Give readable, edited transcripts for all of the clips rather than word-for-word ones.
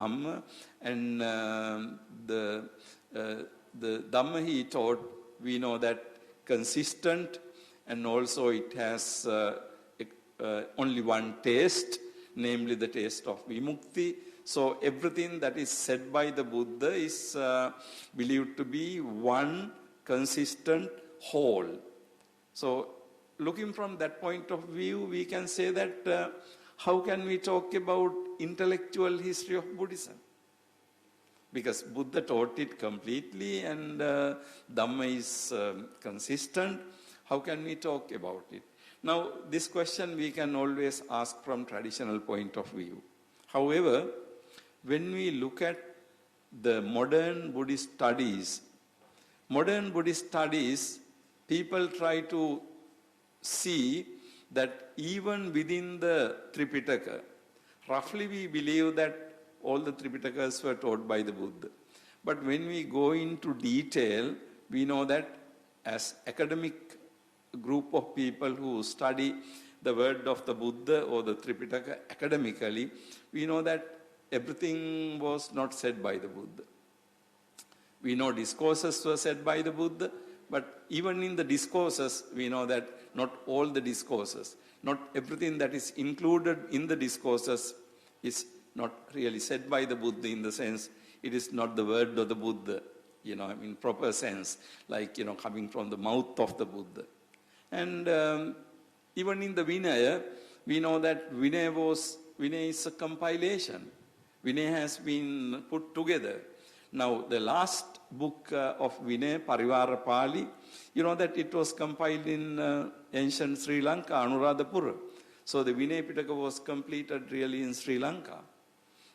Dhamma, and the Dhamma he taught, we know that consistent, and also it has only one taste, namely the taste of vimukti. So everything that is said by the Buddha is believed to be one consistent whole. So looking from that point of view, we can say that how can we talk about intellectual history of Buddhism? Because Buddha taught it completely and Dhamma is consistent. How can we talk about it? Now, this question we can always ask from traditional point of view. However, when we look at the modern Buddhist studies, people try to see that even within the Tripitaka, roughly we believe that all the Tripitakas were taught by the Buddha. But when we go into detail, we know that as academic group of people who study the word of the Buddha or the Tripitaka academically, we know that everything was not said by the Buddha. We know discourses were said by the Buddha, but even in the discourses, we know that not all the discourses, not everything that is included in the discourses is not really said by the Buddha, in the sense it is not the word of the Buddha, in proper sense, like, coming from the mouth of the Buddha. And even in the Vinaya, we know that Vinaya is a compilation. Vinaya has been put together. Now, the last book of Vinaya, Parivara Pali, you know that it was compiled in ancient Sri Lanka, Anuradhapura. So the Vinaya Pitaka was completed really in Sri Lanka.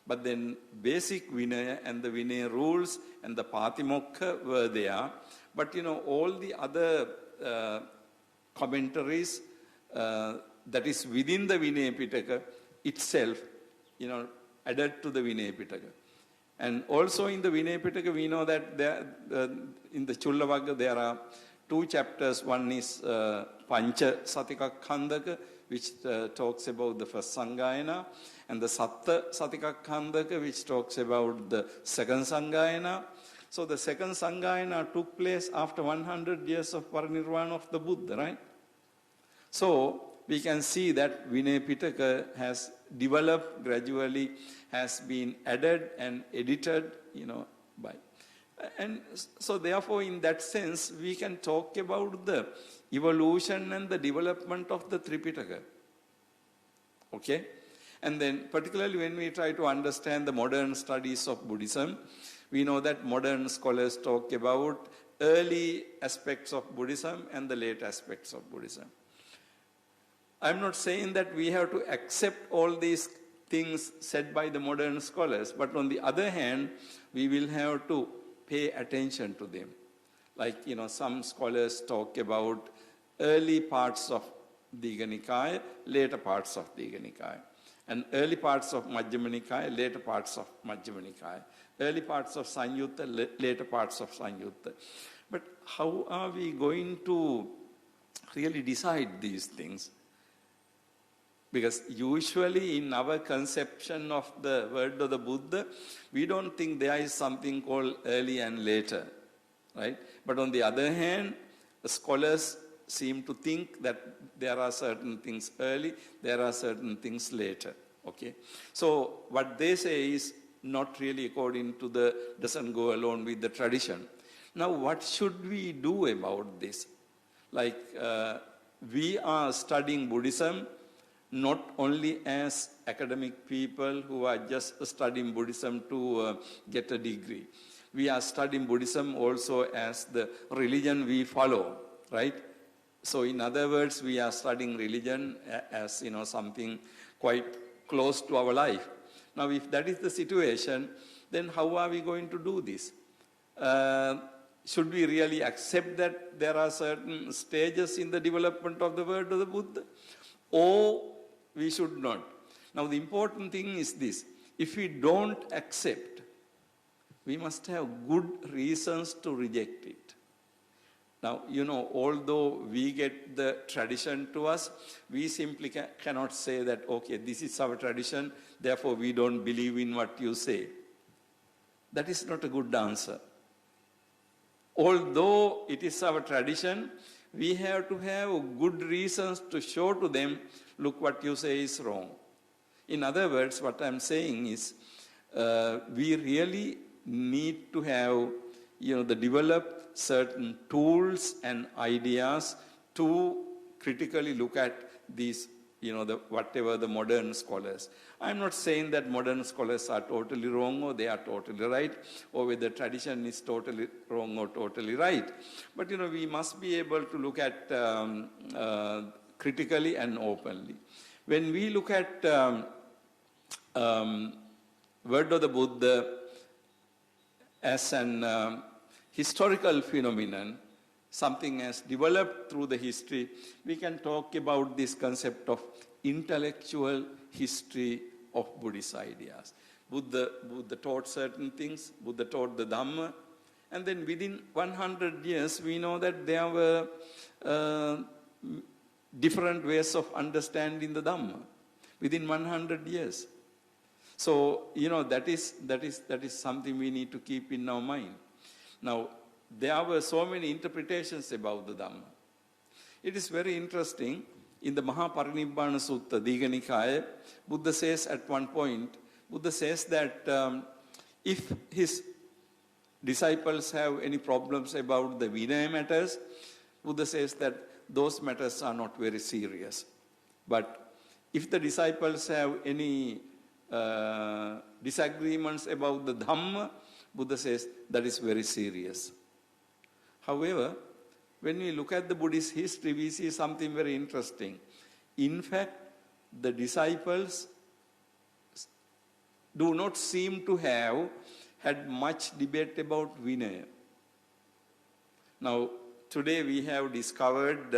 But then basic Vinaya and the Vinaya rules and the Patimokkha were there. But all the other commentaries that is within the Vinaya Pitaka itself, added to the Vinaya Pitaka. And also in the Vinaya Pitaka, we know that in the Chullavagga there are two chapters. One is Pancha Satikakhandaka, which talks about the first Sanghayana, and the Satta Satikakhandaka, which talks about the second Sanghayana. So the second Sanghayana took place after 100 years of Parinirvana of the Buddha, right? So we can see that Vinaya Pitaka has developed gradually, has been added and edited, by. And so therefore, in that sense, we can talk about the evolution and the development of the Tripitaka. Okay? And then particularly when we try to understand the modern studies of Buddhism, we know that modern scholars talk about early aspects of Buddhism and the late aspects of Buddhism. I'm not saying that we have to accept all these things said by the modern scholars, but on the other hand, we will have to pay attention to them. Like, some scholars talk about early parts of Digha Nikaya, later parts of Digha Nikaya. And early parts of Majjhima Nikaya, later parts of Majjhima Nikaya. Early parts of Sanyutta, later parts of Sanyutta. But how are we going to really decide these things? Because usually in our conception of the word of the Buddha, we don't think there is something called early and later, right? But on the other hand, the scholars seem to think that there are certain things early, there are certain things later, okay? So what they say is not really according to doesn't go along with the tradition. Now what should we do about this? Like we are studying Buddhism not only as academic people who are just studying Buddhism to get a degree. We are studying Buddhism also as the religion we follow, right? So in other words, we are studying religion as, something quite close to our life. Now, if that is the situation, then how are we going to do this? Should we really accept that there are certain stages in the development of the word of the Buddha? Or we should not. Now, the important thing is this. If we don't accept, we must have good reasons to reject it. Now, although we get the tradition to us, we simply cannot say that, okay, this is our tradition, therefore we don't believe in what you say. That is not a good answer. Although it is our tradition, we have to have good reasons to show to them, look, what you say is wrong. In other words, what I'm saying is, we really need to have, develop certain tools and ideas to critically look at these, whatever the modern scholars. I'm not saying that modern scholars are totally wrong or they are totally right, or whether tradition is totally wrong or totally right. But, we must be able to look at critically and openly. When we look at word of the Buddha as an historical phenomenon, something has developed through the history, we can talk about this concept of intellectual history of Buddhist ideas. Buddha taught certain things, Buddha taught the Dhamma, and then within 100 years, we know that there were different ways of understanding the Dhamma within 100 years. So, that is something we need to keep in our mind. Now, there were so many interpretations about the Dhamma. It is very interesting. In the Mahaparinibbana Sutta, Digha Nikaya, Buddha says at one point, Buddha says that if his disciples have any problems about the Vinaya matters, Buddha says that those matters are not very serious. But if the disciples have any disagreements about the Dhamma, Buddha says that is very serious. However, when we look at the Buddhist history, we see something very interesting. In fact, the disciples do not seem to have had much debate about Vinaya. Now, today we have discovered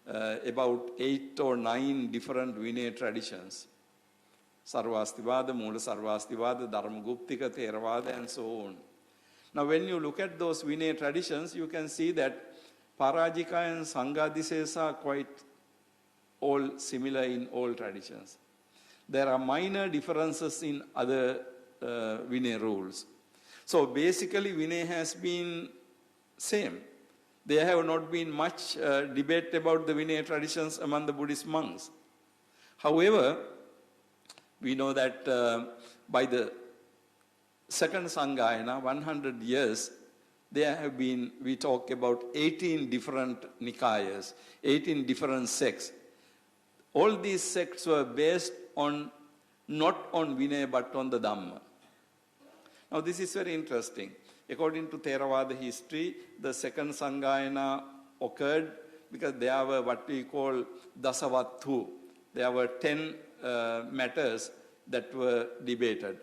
about 8 or 9 different Vinaya traditions. Sarvastivada, Mula Sarvastivada, Dharmaguptika, Theravada, and so on. Now, when you look at those Vinaya traditions, you can see that Parajika and Sanghadisesa are quite all similar in all traditions. There are minor differences in other Vinaya rules. So, basically, Vinaya has been same. There have not been much debate about the Vinaya traditions among the Buddhist monks. However, we know that by the second Sanghayana, 100 years, there have been, we talk about 18 different Nikayas, 18 different sects. All these sects were based on, not on Vinaya, but on the Dhamma. Now, this is very interesting. According to Theravada history, the second Sanghayana occurred because there were what we call Dasavattu. There were 10 matters that were debated.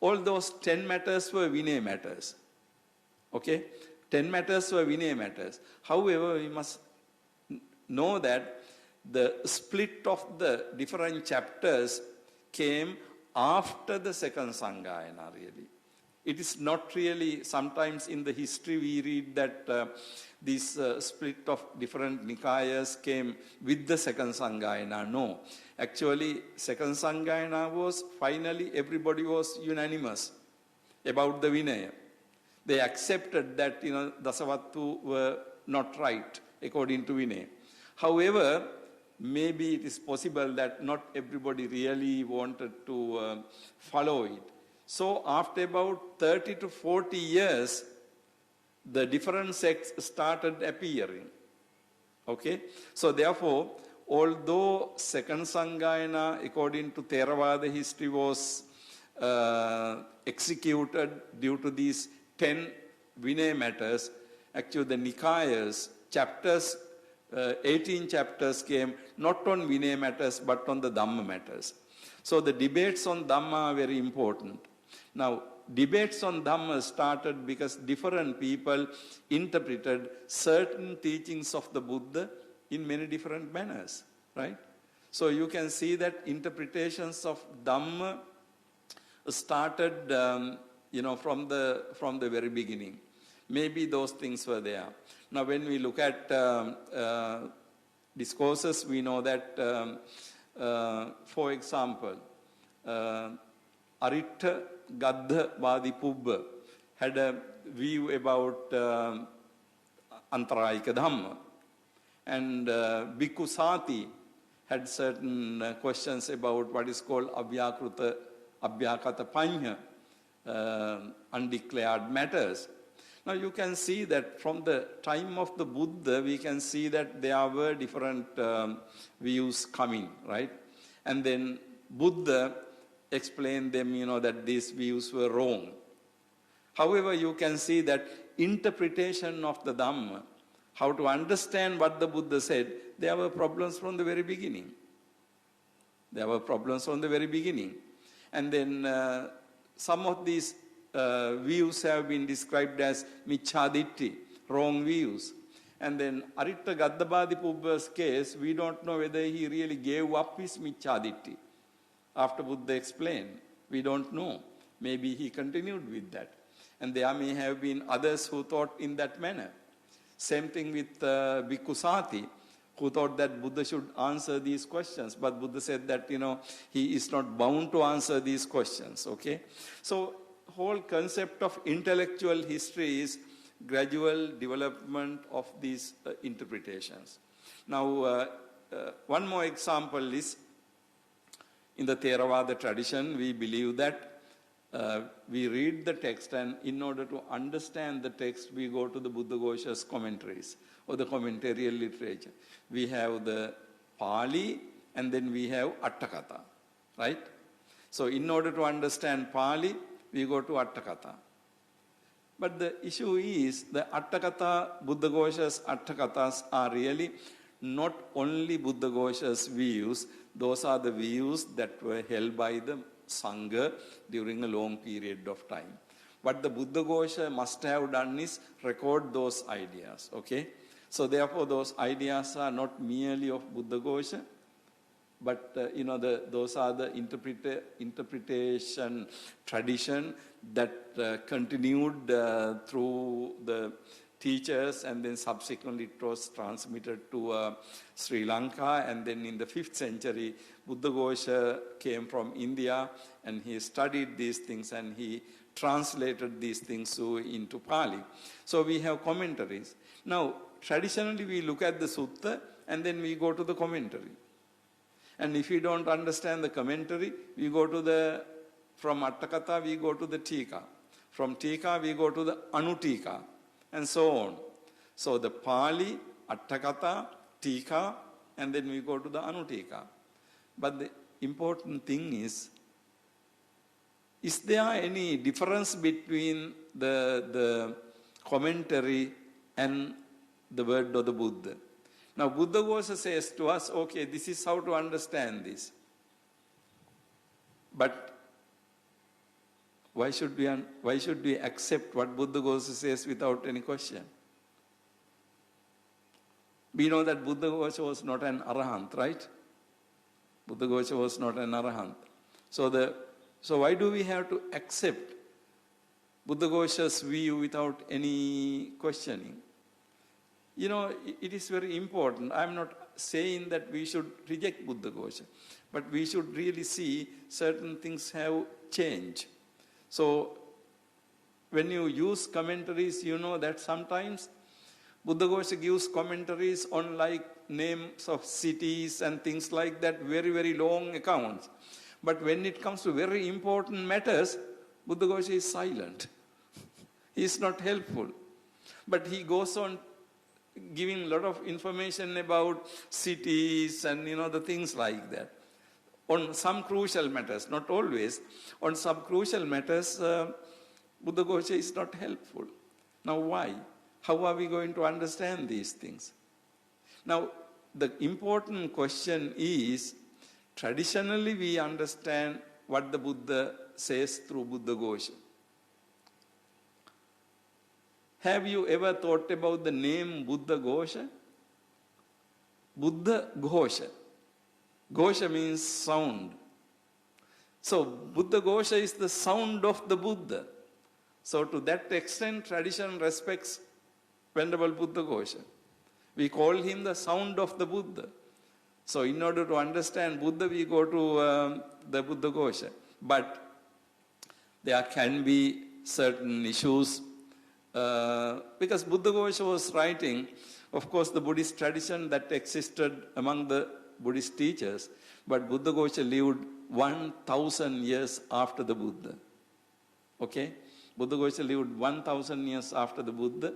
All those 10 matters were Vinaya matters. Okay? 10 matters were Vinaya matters. However, we must know that the split of the different chapters came after the second Sanghayana, really. It is not really, sometimes in the history we read that this split of different Nikayas came with the second Sanghayana. No. Actually, second Sanghayana was, finally everybody was unanimous about the Vinaya. They accepted that, Dasavattu were not right according to Vinaya. However, maybe it is possible that not everybody really wanted to follow it. So after about 30 to 40 years, the different sects started appearing. Okay? So therefore, although second Sanghayana, according to Theravada history, was executed due to these 10 Vinaya matters, actually the Nikayas, chapters, 18 chapters came not on Vinaya matters, but on the Dhamma matters. So the debates on Dhamma are very important. Now, debates on Dhamma started because different people interpreted certain teachings of the Buddha in many different manners, right? So you can see that interpretations of Dhamma started, from the very beginning. Maybe those things were there. Now, when we look at discourses, we know that, for example, Aritta Gaddha Vadipubba had a view about Antarayika Dhamma. And Bhikkhu Sati had certain questions about what is called Abhyakata Panya, undeclared matters. Now you can see that from the time of the Buddha, we can see that there were different views coming, right? And then Buddha explained them, that these views were wrong. However, you can see that interpretation of the Dhamma, how to understand what the Buddha said, there were problems from the very beginning. There were problems from the very beginning. And then some of these views have been described as Michhaditti, wrong views. And then Aritta Gaddhabadipubba's case, we don't know whether he really gave up his Michhaditti after Buddha explained. We don't know. Maybe he continued with that. And there may have been others who thought in that manner. Same thing with Bhikkhu Sati, who thought that Buddha should answer these questions. But Buddha said that, he is not bound to answer these questions, okay? So, whole concept of intellectual history is gradual development of these interpretations. Now, one more example is, in the Theravada tradition, we believe that we read the text, and in order to understand the text, we go to the Buddha Ghosha's commentaries or the commentarial literature. We have the Pali and then we have Atthakatha, right? So in order to understand Pali, we go to Atthakatha. But the issue is the Atthakatha, Buddha Ghosha's Atthakathas are really not only Buddha Ghosha's views, those are the views that were held by the Sangha during a long period of time. What the Buddha Ghosha must have done is record those ideas, okay? So therefore those ideas are not merely of Buddha Ghosha, but those are the interpretation tradition that continued through the teachers, and then subsequently it was transmitted to Sri Lanka, and then in the 5th century Buddha Ghosha came from India and he studied these things and he translated these things into Pali. So we have commentaries. Now traditionally we look at the sutta and then we go to the commentary. And if we don't understand the commentary, we go to from Atthakatha we go to the Tika. From Tika we go to the Anutika, and so on. So the Pali, Atthakatha, Tika, and then we go to the Anutika. But the important thing is there any difference between the commentary and the word of the Buddha? Now Buddha Ghosha says to us, okay, this is how to understand this. But why should we accept what Buddha Ghosha says without any question? We know that Buddha Ghosha was not an arahant, right? Buddha Ghosha was not an arahant. So why do we have to accept Buddha Ghosha's view without any questioning? It is very important. I'm not saying that we should reject Buddha Ghosha, but we should really see certain things have changed. So when you use commentaries, you know that sometimes Buddha Ghosha gives commentaries on like names of cities and things like that, very, very long accounts. But when it comes to very important matters, Buddha Ghosha is silent. He is not helpful. But he goes on giving a lot of information about cities and the things like that. On some crucial matters, not always, on some crucial matters, Buddha Ghosha is not helpful. Now why? How are we going to understand these things? Now, the important question is, traditionally we understand what the Buddha says through Buddha Ghosha. Have you ever thought about the name Buddha Ghosha? Buddha Ghosha. Ghosha means sound. So Buddha Ghosha is the sound of the Buddha. So to that extent, tradition respects Venerable Buddha Ghosha. We call him the sound of the Buddha. So in order to understand Buddha, we go to the Buddha Ghosha. But there can be certain issues because Buddha Ghosha was writing, of course, the Buddhist tradition that existed among the Buddhist teachers, but Buddha Ghosha lived 1,000 years after the Buddha. Okay? Buddha Ghosha lived 1,000 years after the Buddha.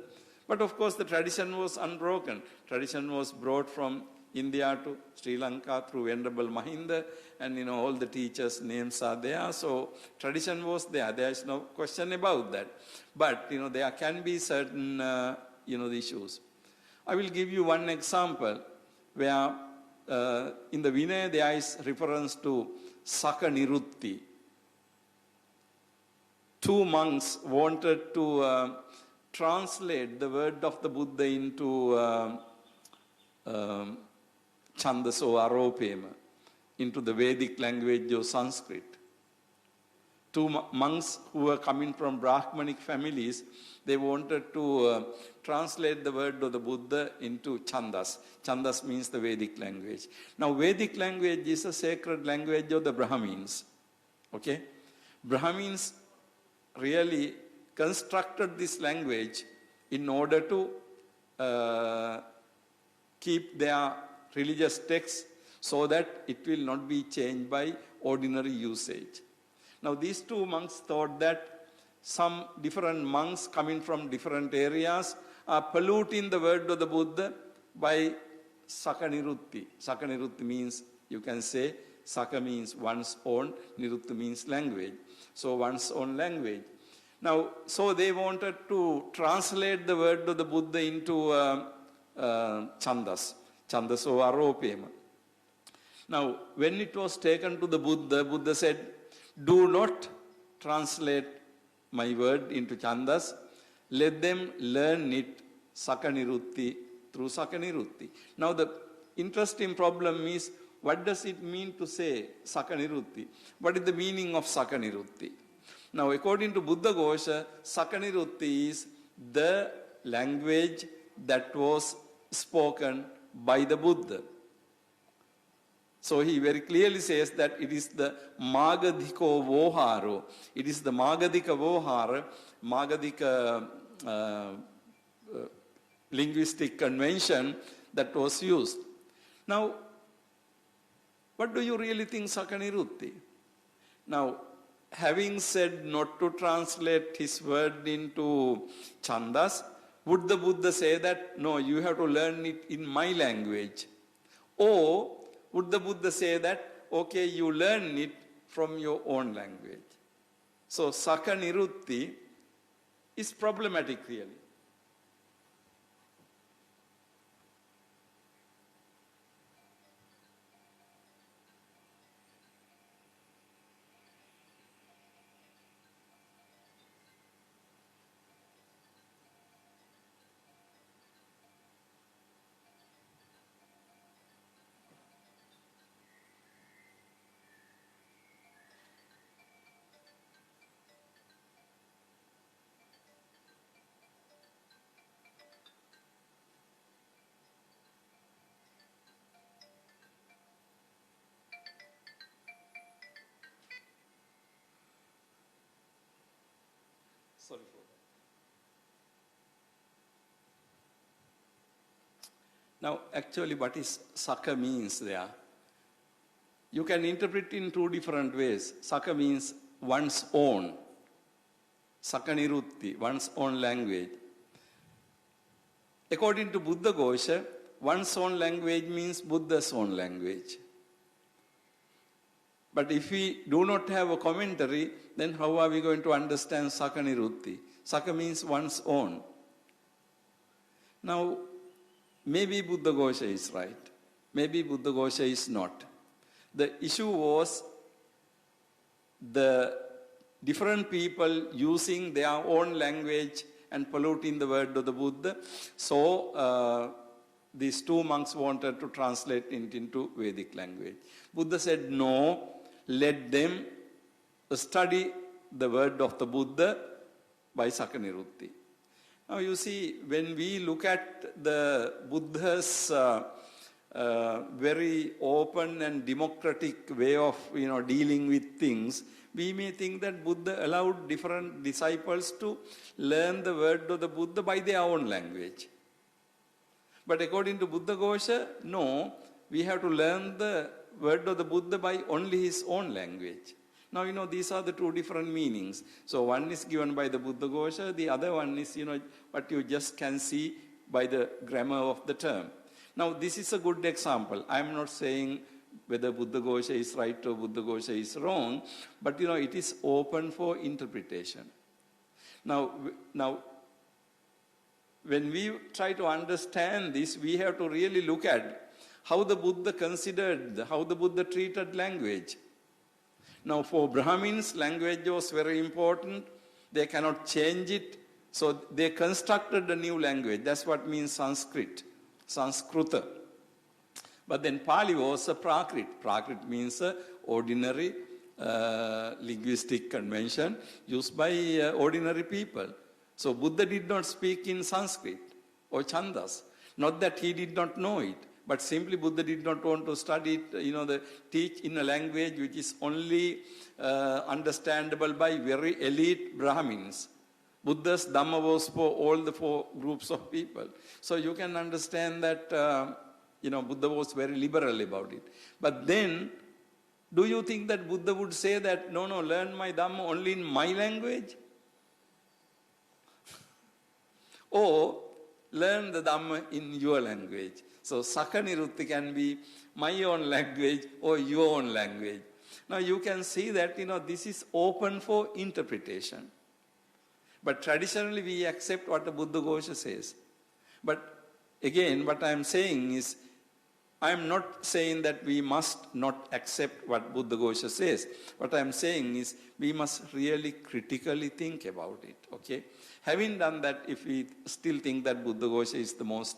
But of course, the tradition was unbroken. Tradition was brought from India to Sri Lanka through Venerable Mahinda, and all the teachers' names are there. So tradition was there. There is no question about that. But there can be certain issues. I will give you one example where in the Vinaya there is reference to Saka Nirutti. Two monks wanted to translate the word of the Buddha into Chandas or Aropema, into the Vedic language of Sanskrit. Two monks who were coming from Brahmanic families, they wanted to translate the word of the Buddha into Chandas. Chandas means the Vedic language. Now, Vedic language is a sacred language of the Brahmins. Okay? Brahmins really constructed this language in order to keep their religious texts so that it will not be changed by ordinary usage. Now, these two monks thought that some different monks coming from different areas are polluting the word of the Buddha by Saka Nirutti. Saka Nirutti means, you can say, Saka means one's own, Nirutti means language. So, one's own language. Now, so they wanted to translate the word of the Buddha into Chandas. Chandas or Aropema. Now, when it was taken to the Buddha, Buddha said, do not translate my word into Chandas. Let them learn it Saka Nirutti through Saka Nirutti. Now, the interesting problem is, what does it mean to say Saka Nirutti? What is the meaning of Saka Nirutti? Now, according to Buddha Ghosha, Saka Nirutti is the language that was spoken by the Buddha. So he very clearly says that it is the Magadhiko Voharo. It is the Magadhika Vohara, Magadhika linguistic convention that was used. Now, what do you really think Saka Nirutti? Now, having said not to translate his word into Chandas, would the Buddha say that, no, you have to learn it in my language? Or would the Buddha say that, okay, you learn it from your own language? So Saka Nirutti is problematic really. Sorry for that. Now, actually, what is Saka means there? You can interpret in two different ways. Saka means one's own. Saka Nirutti, one's own language. According to Buddha Ghosha, one's own language means Buddha's own language. But if we do not have a commentary, then how are we going to understand Saka Nirutti? Saka means one's own. Now, maybe Buddha Ghosha is right. Maybe Buddha Ghosha is not. The issue was the different people using their own language and polluting the word of the Buddha. So, these two monks wanted to translate it into Vedic language. Buddha said, no, let them study the word of the Buddha by Sakanirutti. Now you see, when we look at the Buddha's very open and democratic way of dealing with things, we may think that Buddha allowed different disciples to learn the word of the Buddha by their own language. But according to Buddha Ghosha, no, we have to learn the word of the Buddha by only his own language. Now, these are the two different meanings. So one is given by the Buddha Ghosha, the other one is, what you just can see by the grammar of the term. Now, this is a good example. I'm not saying whether Buddha Ghosha is right or Buddha Ghosha is wrong, but, it is open for interpretation. Now, when we try to understand this, we have to really look at how the Buddha considered, how the Buddha treated language. Now, for Brahmins, language was very important. They cannot change it. So they constructed a new language. That's what means Sanskrit, Sanskrita. But then Pali was a Prakrit. Prakrit means ordinary linguistic convention used by ordinary people. So Buddha did not speak in Sanskrit or Chandas. Not that he did not know it, but simply Buddha did not want to study it, teach in a language which is only understandable by very elite Brahmins. Buddha's Dhamma was for all the four groups of people. So you can understand that, Buddha was very liberal about it. But then, do you think that Buddha would say that, no, learn my Dhamma only in my language? Or learn the Dhamma in your language. So Sakanirutti can be my own language or your own language. Now you can see that, this is open for interpretation. But traditionally we accept what the Buddha Ghosha says. But again, what I am saying is, I am not saying that we must not accept what Buddha Ghosha says. What I am saying is, we must really critically think about it, okay? Having done that, if we still think that Buddha Ghosha is the most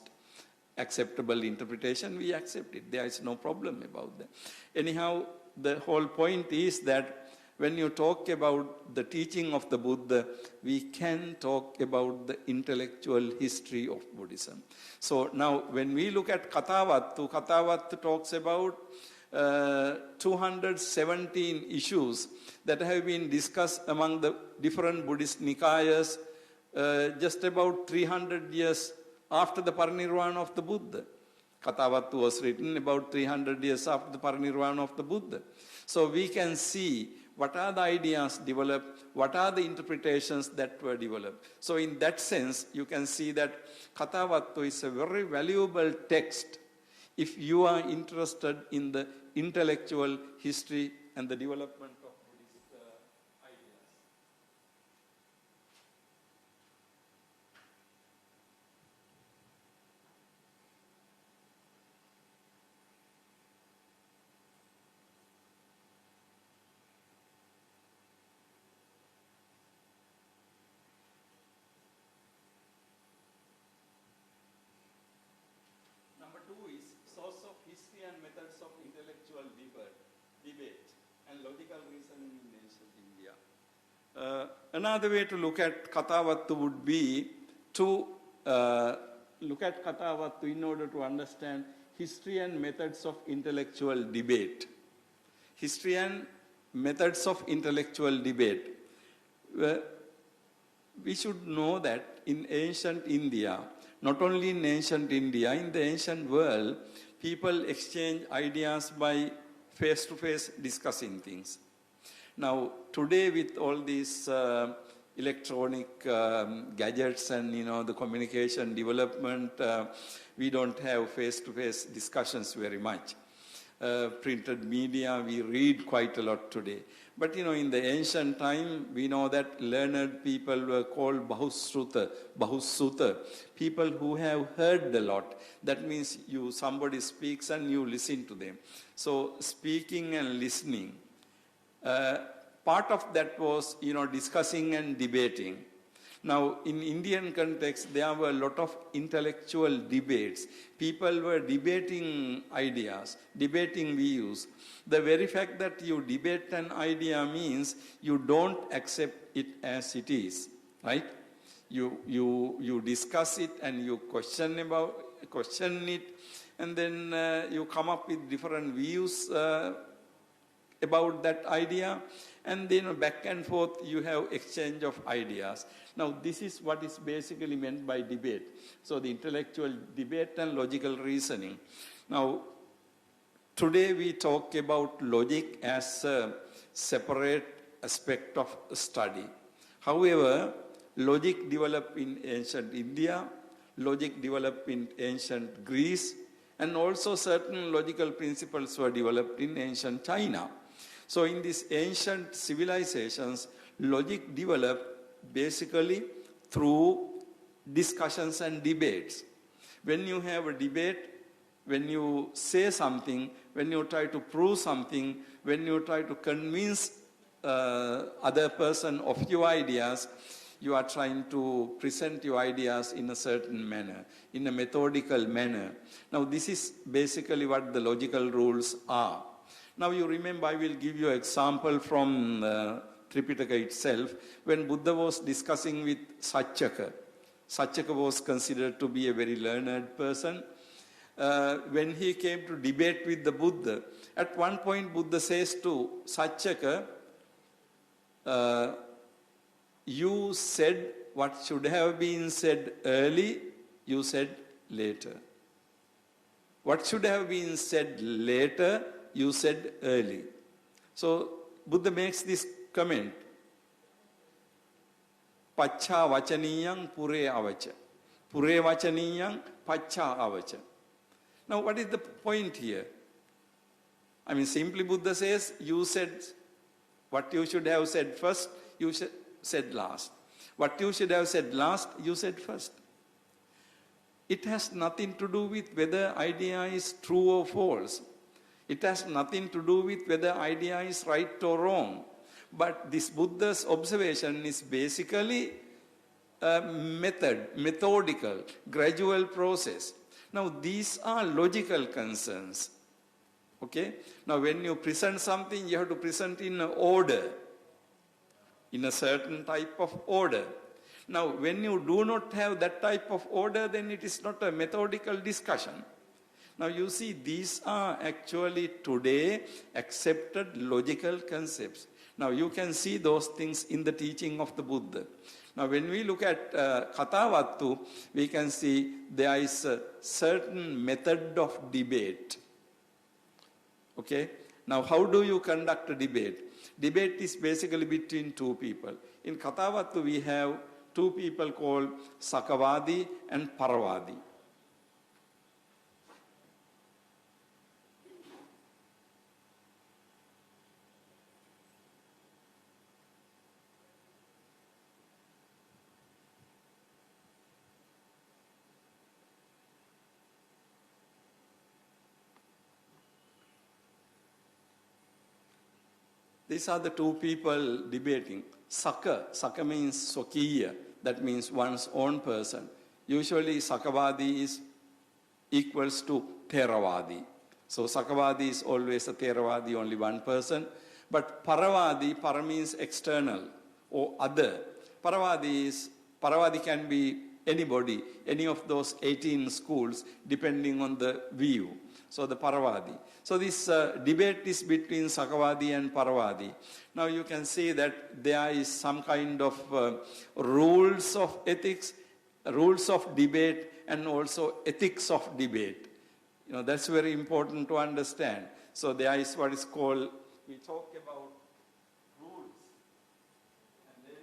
acceptable interpretation, we accept it. There is no problem about that. Anyhow, the whole point is that when you talk about the teaching of the Buddha, we can talk about the intellectual history of Buddhism. So now, when we look at Kathavattu talks about 217 issues that have been discussed among the different Buddhist Nikayas just about 300 years after the parinirvana of the Buddha. Kathavattu was written about 300 years after the parinirvana of the Buddha. So we can see what are the ideas developed, what are the interpretations that were developed. So in that sense, you can see that Kathavattu is a very valuable text if you are interested in the intellectual history and the development of Buddhist ideas. Number two is source of history and methods of intellectual debate and logical reasoning in ancient India. Another way to look at Kathavattu would be to look at Kathavattu in order to understand history and methods of intellectual debate. History and methods of intellectual debate. We should know that in ancient India, not only in ancient India, in the ancient world, people exchange ideas by face-to-face discussing things. Now, today with all these electronic gadgets and, the communication development, we don't have face-to-face discussions very much. Printed media, we read quite a lot today. But, in the ancient time, we know that learned people were called Bahussuta, people who have heard a lot. That means somebody speaks and you listen to them. So, speaking and listening. Part of that was, discussing and debating. Now, in Indian context, there were a lot of intellectual debates. People were debating ideas, debating views. The very fact that you debate an idea means you don't accept it as it is. right? You discuss it and you question it, and then you come up with different views about that idea, and then back and forth you have exchange of ideas. Now this is what is basically meant by debate. So the intellectual debate and logical reasoning. Now today we talk about logic as a separate aspect of study. However, logic developed in ancient India, logic developed in ancient Greece, and also certain logical principles were developed in ancient China. So in these ancient civilizations, logic developed basically through discussions and debates. When you have a debate, when you say something, when you try to prove something, when you try to convince other person of your ideas, you are trying to present your ideas in a certain manner, in a methodical manner. Now this is basically what the logical rules are. Now you remember, I will give you an example from Tripitaka itself. When Buddha was discussing with Satchaka, Satchaka was considered to be a very learned person. When he came to debate with the Buddha, at one point Buddha says to Satchaka, you said what should have been said early, you said later. What should have been said later, you said early. So Buddha makes this comment. Pacha vachaniyang pure avacha. Pure vachaniyang pacha avacha. Now what is the point here? I mean, simply Buddha says, you said what you should have said first, you said last. What you should have said last, you said first. It has nothing to do with whether idea is true or false. It has nothing to do with whether idea is right or wrong. But this Buddha's observation is basically a methodical, gradual process. Now these are logical concerns. Okay? Now when you present something, you have to present in order, in a certain type of order. Now when you do not have that type of order, then it is not a methodical discussion. Now you see, these are actually today accepted logical concepts. Now you can see those things in the teaching of the Buddha. Now when we look at Kathavattu, we can see there is a certain method of debate. Okay? Now how do you conduct a debate? Debate is basically between two people. In Kathavattu we have two people called Sakavadi and Paravadi. These are the two people debating. Saka means Swakiya, that means one's own person. Usually Sakavadi is equals to Theravadi. So Sakavadi is always a Theravadi, only one person. But Paravadi, para means external or other. Paravadi can be anybody, any of those 18 schools, depending on the view. So the Paravadi. So this debate is between Sakavadi and Paravadi. Now you can see that there is some kind of rules of ethics, rules of debate, and also ethics of debate. You know, that's very important to understand. So there is what is called, we talk about rules. And then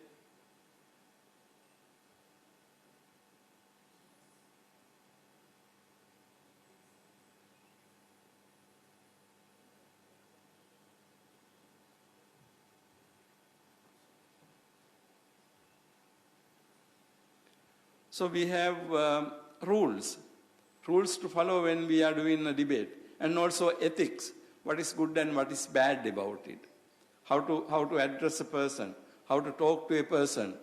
so we have rules to follow when we are doing a debate, and also ethics, what is good and what is bad about it, how to address a person, how to talk to a person.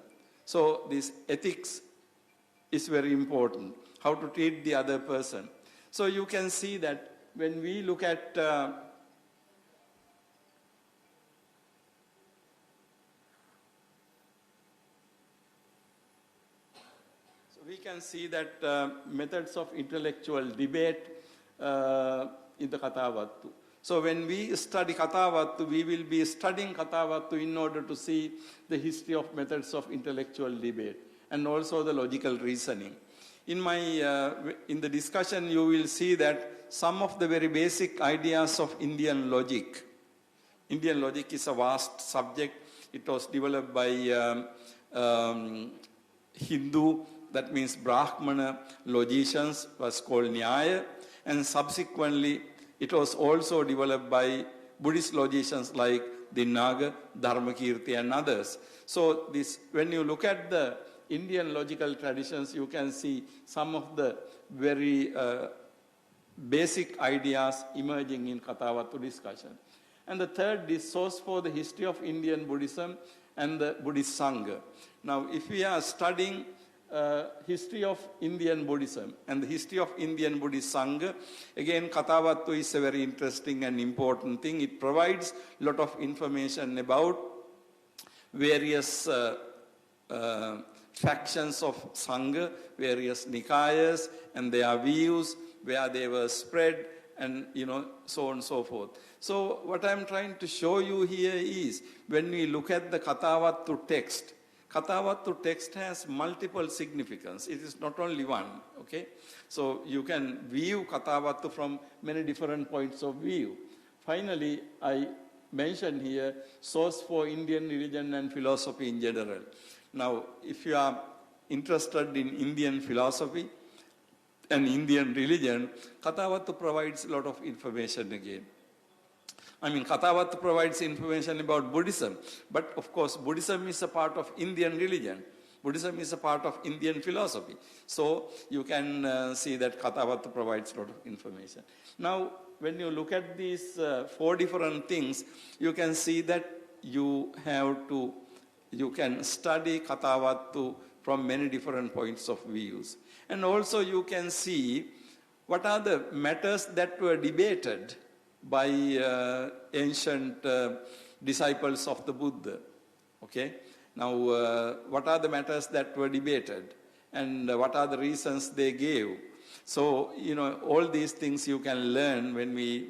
So this ethics is very important, how to treat the other person. So you can see that when we look at we can see that methods of intellectual debate in the Kathavattu. So when we study Kathavattu, we will be studying Kathavattu in order to see the history of methods of intellectual debate and also the logical reasoning. In the discussion, you will see that some of the very basic ideas of Indian logic. Indian logic is a vast subject. It was developed by Hindu, that means Brahmana logicians, was called Nyaya, and subsequently it was also developed by Buddhist logicians like Dinnaga, Dharmakirti and others. So when you look at the Indian logical traditions, you can see some of the very basic ideas emerging in Kathavattu discussion. And the third is source for the history of Indian Buddhism and the Buddhist Sangha. Now, if we are studying history of Indian Buddhism and the history of Indian Buddhist Sangha, again, Kathavattu is a very interesting and important thing. It provides a lot of information about various factions of Sangha, various Nikayas and their views, where they were spread, and so on and so forth. So what I'm trying to show you here is, when we look at the Kathavattu text has multiple significance. It is not only one, okay? So you can view Kathavattu from many different points of view. Finally, I mentioned here source for Indian religion and philosophy in general. Now, if you are interested in Indian philosophy and Indian religion, Kathavattu provides a lot of information again. I mean, Kathavattu provides information about Buddhism, but of course, Buddhism is a part of Indian religion. Buddhism is a part of Indian philosophy. So you can see that Kathavattu provides a lot of information. Now, when you look at these four different things, you can see that you can study Kathavattu from many different points of views. And also you can see what are the matters that were debated by ancient disciples of the Buddha. Okay? Now, what are the matters that were debated? And what are the reasons they gave? So, all these things you can learn when we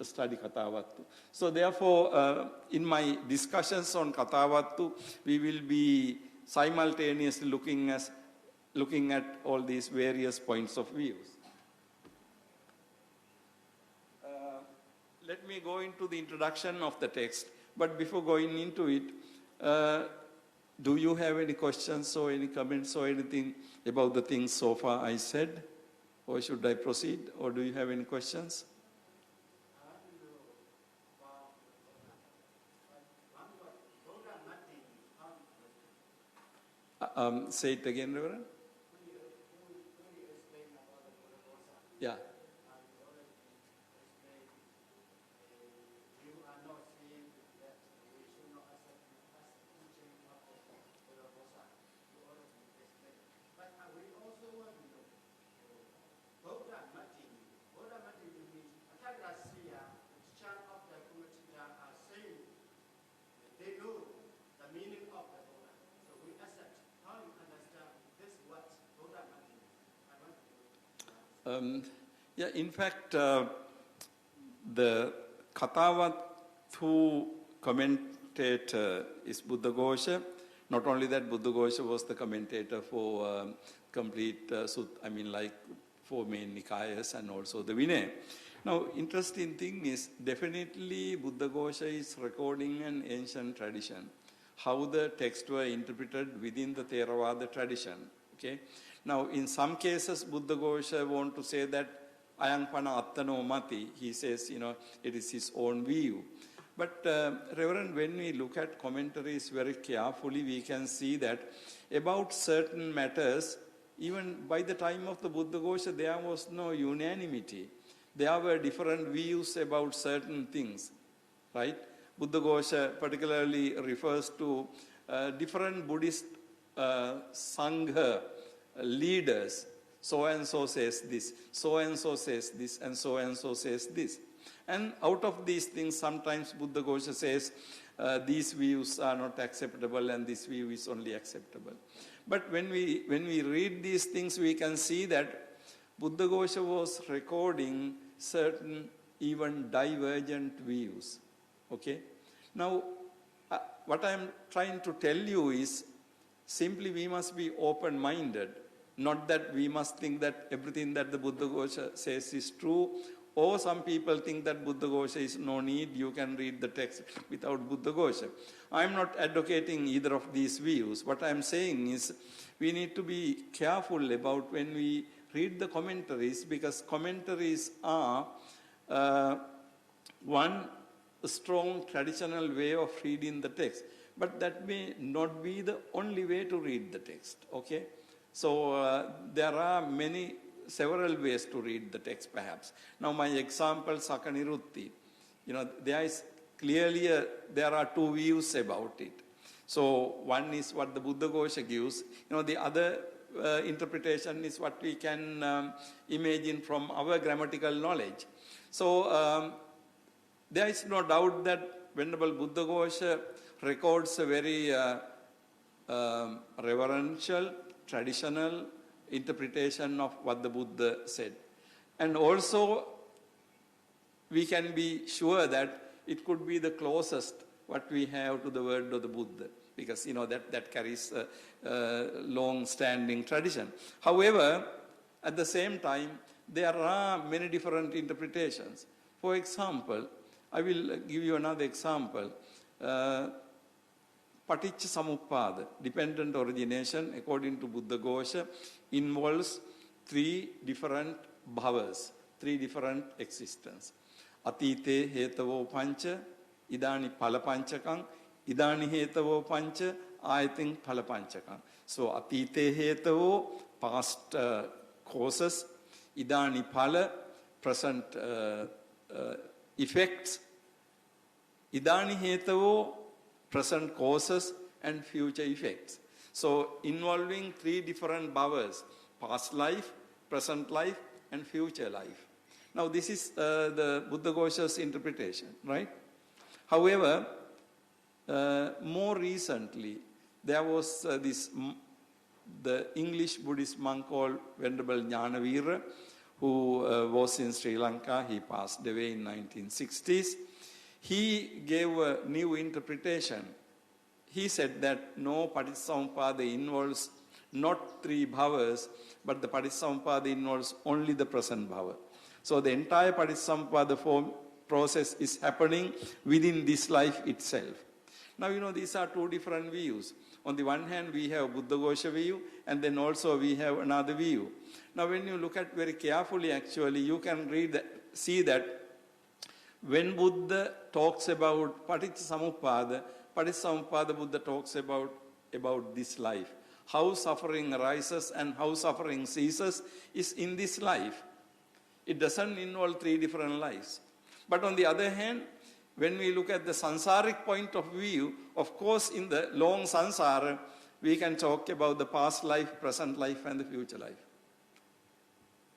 study Kathavattu. So therefore, in my discussions on Kathavattu, we will be simultaneously looking at all these various points of views. Let me go into the introduction of the text, but before going into it, do you have any questions or any comments or anything about the things so far I said? Or should I proceed? Or do you have any questions? Say it again, Reverend. Yeah. In fact, the Kathavattu commentator is Buddhaghosa. Not only that, Buddhaghosa was the commentator for complete like 4 main Nikayas and also the Vinaya. Now, interesting thing is, definitely Buddhaghosa is recording an ancient tradition, how the texts were interpreted within the Theravada tradition. Okay? Now, in some cases, Buddhaghosa want to say that Ayampana Attano Mati, he says, it is his own view. But, Reverend, when we look at commentaries very carefully, we can see that about certain matters, even by the time of the Buddhaghosa, there was no unanimity. There were different views about certain things, right? Buddhaghosa particularly refers to different Buddhist Sangha leaders. So and so says this, so and so says this, and so says this. And out of these things, sometimes Buddha Ghosha says, these views are not acceptable and this view is only acceptable. But when we read these things, we can see that Buddha Ghosha was recording certain even divergent views. Okay? Now, what I am trying to tell you is simply we must be open-minded, not that we must think that everything that the Buddha Ghosha says is true, or some people think that Buddha Ghosha is no need, you can read the text without Buddha Ghosha. I am not advocating either of these views. What I am saying is we need to be careful about when we read the commentaries, because commentaries are one strong traditional way of reading the text. But that may not be the only way to read the text, okay? So there are several ways to read the text perhaps. Now my example, Sakanirutti, there is clearly there are two views about it. So one is what the Buddha Ghosha gives, the other interpretation is what we can imagine from our grammatical knowledge. So there is no doubt that Venerable Buddha Ghosha records a very reverential, traditional interpretation of what the Buddha said. And also, we can be sure that it could be the closest what we have to the word of the Buddha, because that carries a long-standing tradition. However, at the same time, there are many different interpretations. For example, I will give you another example. Paticca Samuppada, dependent origination, according to Buddha Ghosha, involves three different bhavas, three different existence. Atite hetavo pancha, idani palapanchakam, idani hetavo pancha, ayating palapanchakam. So atite hetavo, past causes, idani pala, present effects, idani hetavo, present causes and future effects. So involving three different bhavas, past life, present life and future life. Now this is the Buddha Ghosha's interpretation, right? However, more recently, there was the English Buddhist monk called Venerable Jnanavira, who was in Sri Lanka. He passed away in 1960s. He gave a new interpretation. He said that no, Paticcasamuppada involves not three bhavas, but the Paticcasamuppada involves only the present bhava. So the entire Paticcasamuppada process is happening within this life itself. Now, these are two different views. On the one hand, we have Buddha Ghosha view, and then also we have another view. Now, when you look at very carefully, actually, you can see that when Buddha talks about Paticcasamuppada, Buddha talks about this life. How suffering arises and how suffering ceases is in this life. It doesn't involve three different lives. But on the other hand, when we look at the sansaric point of view, of course, in the long sansara, we can talk about the past life, present life, and the future life.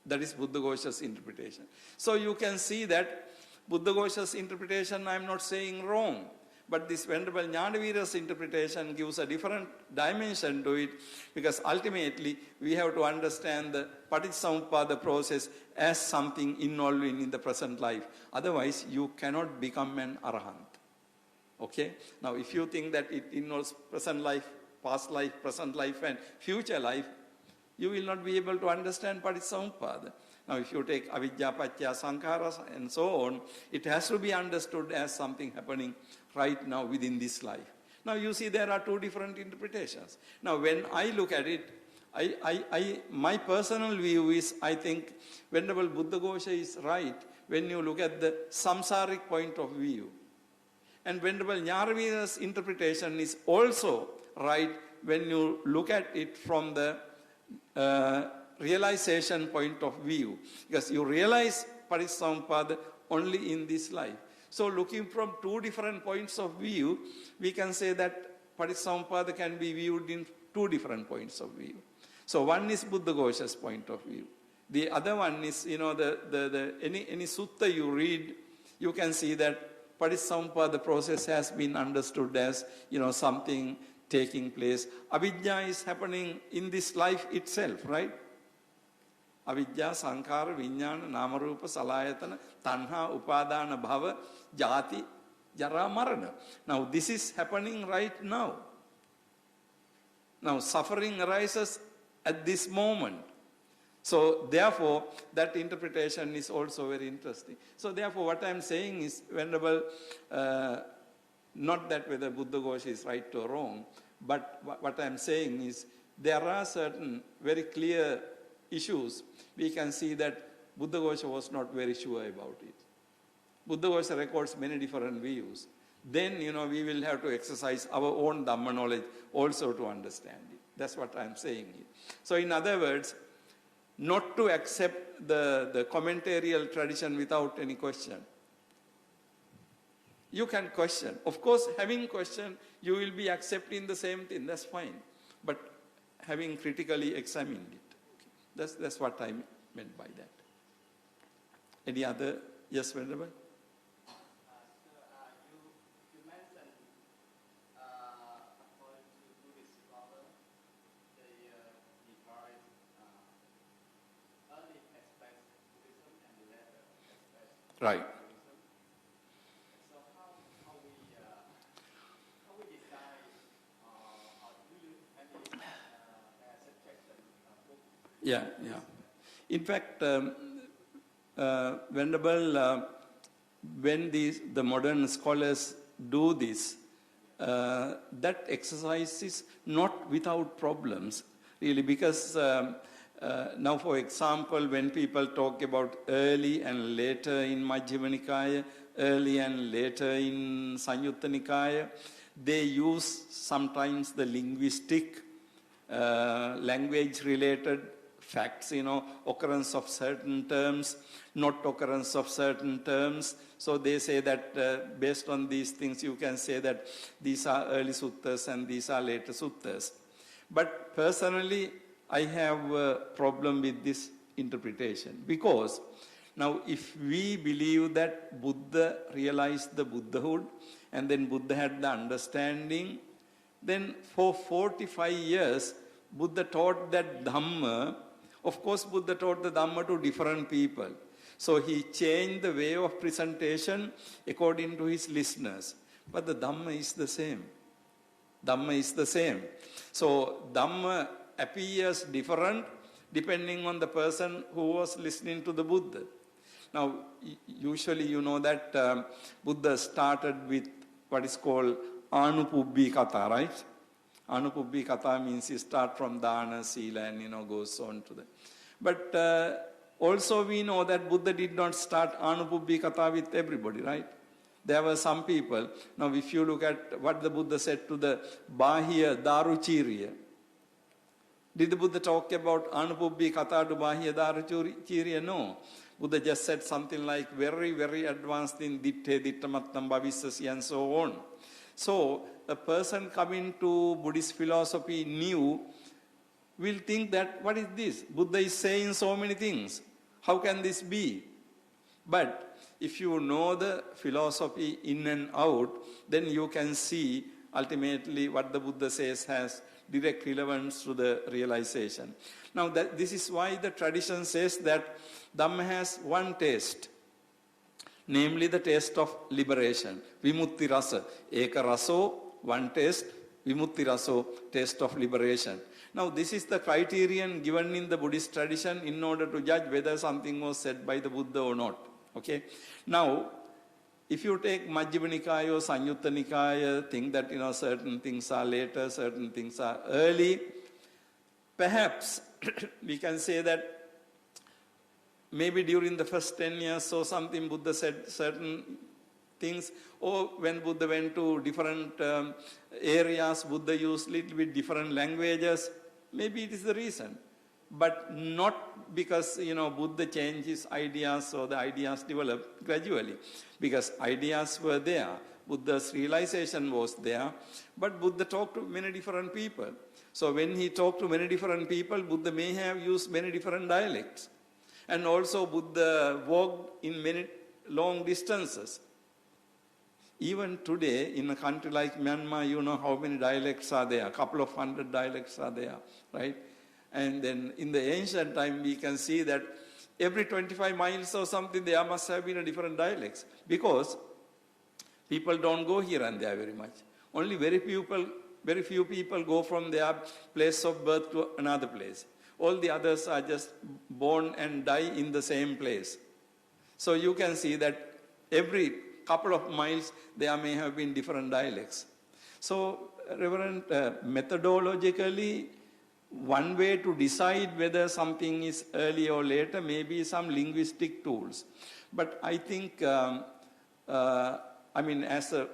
That is Buddha Ghosha's interpretation. So you can see that Buddha Ghosha's interpretation, I am not saying wrong, but this Venerable Jnanavira's interpretation gives a different dimension to it, because ultimately we have to understand the Paticcasamuppada process as something involving in the present life. Otherwise, you cannot become an arahant. Okay? Now, if you think that it involves present life, past life, present life, and future life, you will not be able to understand Paticcasamuppada. Now, if you take avidya, paccaya, sankhara, and so on, it has to be understood as something happening right now within this life. Now, you see there are two different interpretations. Now, when I look at it, my personal view is, I think Venerable Buddha Ghosha is right when you look at the samsaric point of view. And Venerable Jnanavira's interpretation is also right when you look at it from the realization point of view, because you realize Paticcasamuppada only in this life. So looking from two different points of view, we can say that Paticcasamuppada can be viewed in two different points of view. So one is Buddha Ghosha's point of view. The other one is, any sutta you read you can see that Patissamuppada process has been understood as, something taking place. Avidya is happening in this life itself, right? Avidya, Sankara, Vijnana, Namarupa, Salayatana, Tanha, Upadana, Bhava, Jati, Jara, Marana. Now this is happening right now. Now suffering arises at this moment. So therefore, that interpretation is also very interesting. So therefore, what I am saying is, Venerable, not that whether Buddha Ghosha is right or wrong, but what I am saying is, there are certain very clear issues. We can see that Buddha Ghosha was not very sure about it. Buddha Ghosha records many different views. Then, we will have to exercise our own Dhamma knowledge also to understand it. That's what I'm saying here. So in other words, not to accept the commentarial tradition without any question. You can question. Of course, having question, you will be accepting the same thing. That's fine. But having critically examined it. Okay. That's what I meant by that. Any other? Yes, Venerable? Right. So how we decide, or do you any suggestion book? Yeah. In fact, Venerable, when the modern scholars do this, that exercise is not without problems, really, because now, for example, when people talk about early and later in Majjhima Nikaya, early and later in Sanyutta Nikaya, they use sometimes the linguistic, language-related facts, occurrence of certain terms, not occurrence of certain terms. So they say that based on these things, you can say that these are early suttas and these are later suttas. But personally, I have a problem with this interpretation, because now if we believe that Buddha realized the Buddhahood and then Buddha had the understanding, then for 45 years Buddha taught that Dhamma. Of course, Buddha taught the Dhamma to different people. So he changed the way of presentation according to his listeners. But the Dhamma is the same. Dhamma is the same. So Dhamma appears different depending on the person who was listening to the Buddha. Now, usually you know that Buddha started with what is called Anupubbi Katha, right? Anupubbi Katha means you start from Dana, Sila, and goes on to the. But also we know that Buddha did not start Anupubbi Katha with everybody, right? There were some people. Now, if you look at what the Buddha said to the Bahya Daruchirya, did the Buddha talk about Anupubbi Katha to Bahya Daruchirya? No. Buddha just said something like very, very advanced in Ditte, Dittamattam, Bhavisasi, and so on. So, a person coming to Buddhist philosophy new will think that, what is this? Buddha is saying so many things. How can this be? But if you know the philosophy in and out, then you can see ultimately what the Buddha says has direct relevance to the realization. Now, this is why the tradition says that Dhamma has one taste, namely the taste of liberation. Vimutti rasa. Eka raso, one taste. Vimutti raso, taste of liberation. Now, this is the criterion given in the Buddhist tradition in order to judge whether something was said by the Buddha or not. Okay? Now, if you take Majjhima Nikaya or Sanyutta Nikaya, think that certain things are later, certain things are early, perhaps we can say that maybe during the first 10 years or something, Buddha said certain things, or when Buddha went to different areas, Buddha used little bit different languages. Maybe it is the reason. But not because, Buddha changed his ideas or the ideas developed gradually. Because ideas were there. Buddha's realization was there. But Buddha talked to many different people. So when he talked to many different people, Buddha may have used many different dialects. And also Buddha walked in many long distances. Even today, in a country like Myanmar, you know how many dialects are there. A couple of hundred dialects are there, right? And then in the ancient time, we can see that every 25 miles or something, there must have been a different dialects. Because people don't go here and there very much. Only very few people go from their place of birth to another place. All the others are just born and die in the same place. So you can see that every couple of miles, there may have been different dialects. So, Reverend, methodologically, one way to decide whether something is early or later may be some linguistic tools. But I think, as a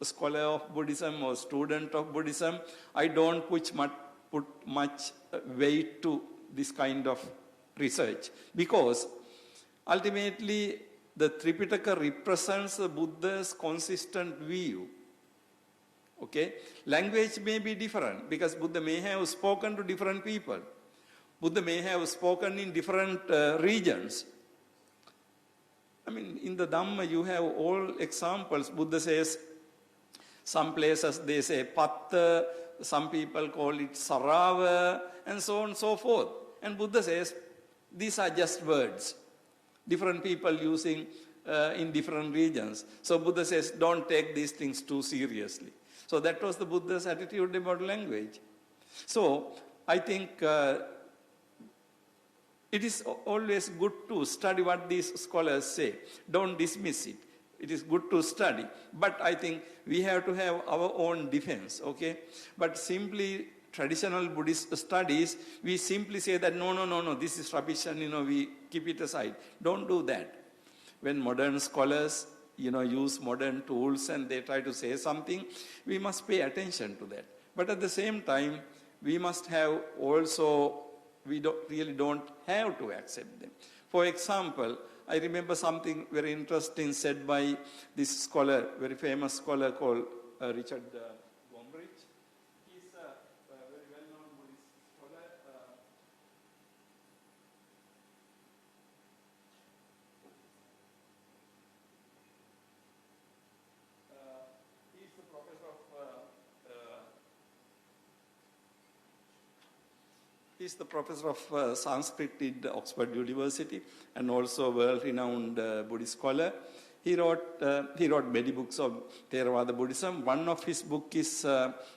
scholar of Buddhism or student of Buddhism, I don't put much weight to this kind of research. Because ultimately, the Tripitaka represents the Buddha's consistent view. Okay? Language may be different because Buddha may have spoken to different people. Buddha may have spoken in different regions. In the Dhamma, you have all examples. Buddha says, some places they say Patta, some people call it Sarava, and so on and so forth. And Buddha says, these are just words. Different people using in different regions. So Buddha says, don't take these things too seriously. So that was the Buddha's attitude about language. So I think it is always good to study what these scholars say. Don't dismiss it. It is good to study. But I think we have to have our own defense, okay? But simply traditional Buddhist studies, we simply say that no, this is rubbish and we keep it aside. Don't do that. When modern scholars use modern tools and they try to say something, we must pay attention to that. But at the same time, we must have also, we really don't have to accept them. For example, I remember something very interesting said by this scholar, very famous scholar called Richard Gombrich. He's a very well-known Buddhist scholar. He's the professor He's the professor of Sanskrit at Oxford University and also a world-renowned Buddhist scholar. He wrote many books of Theravada Buddhism. One of his books is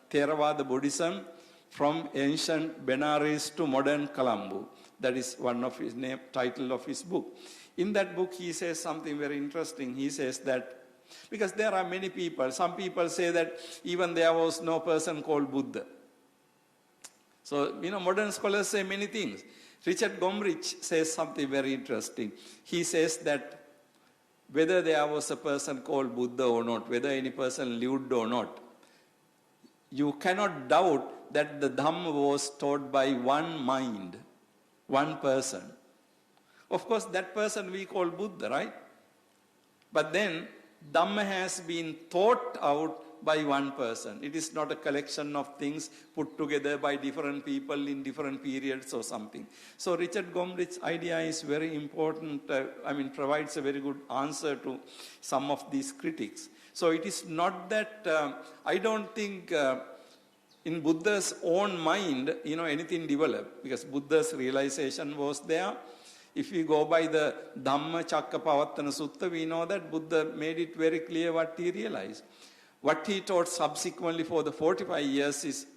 Theravada Buddhism from Ancient Benares to Modern Colombo. That is one of his title of his book. In that book, he says something very interesting. He says that, because there are many people, some people say that even there was no person called Buddha. So, modern scholars say many things. Richard Gombrich says something very interesting. He says that whether there was a person called Buddha or not, whether any person lived or not, you cannot doubt that the Dhamma was taught by one mind, one person. Of course, that person we call Buddha, right? But then, Dhamma has been thought out by one person. It is not a collection of things put together by different people in different periods or something. So Richard Gombrich's idea is very important, provides a very good answer to some of these critics. So it is not that, I don't think in Buddha's own mind, anything developed, because Buddha's realization was there. If we go by the Dhamma Chakkapavattana Sutta, we know that Buddha made it very clear what he realized. What he taught subsequently for the 45 years is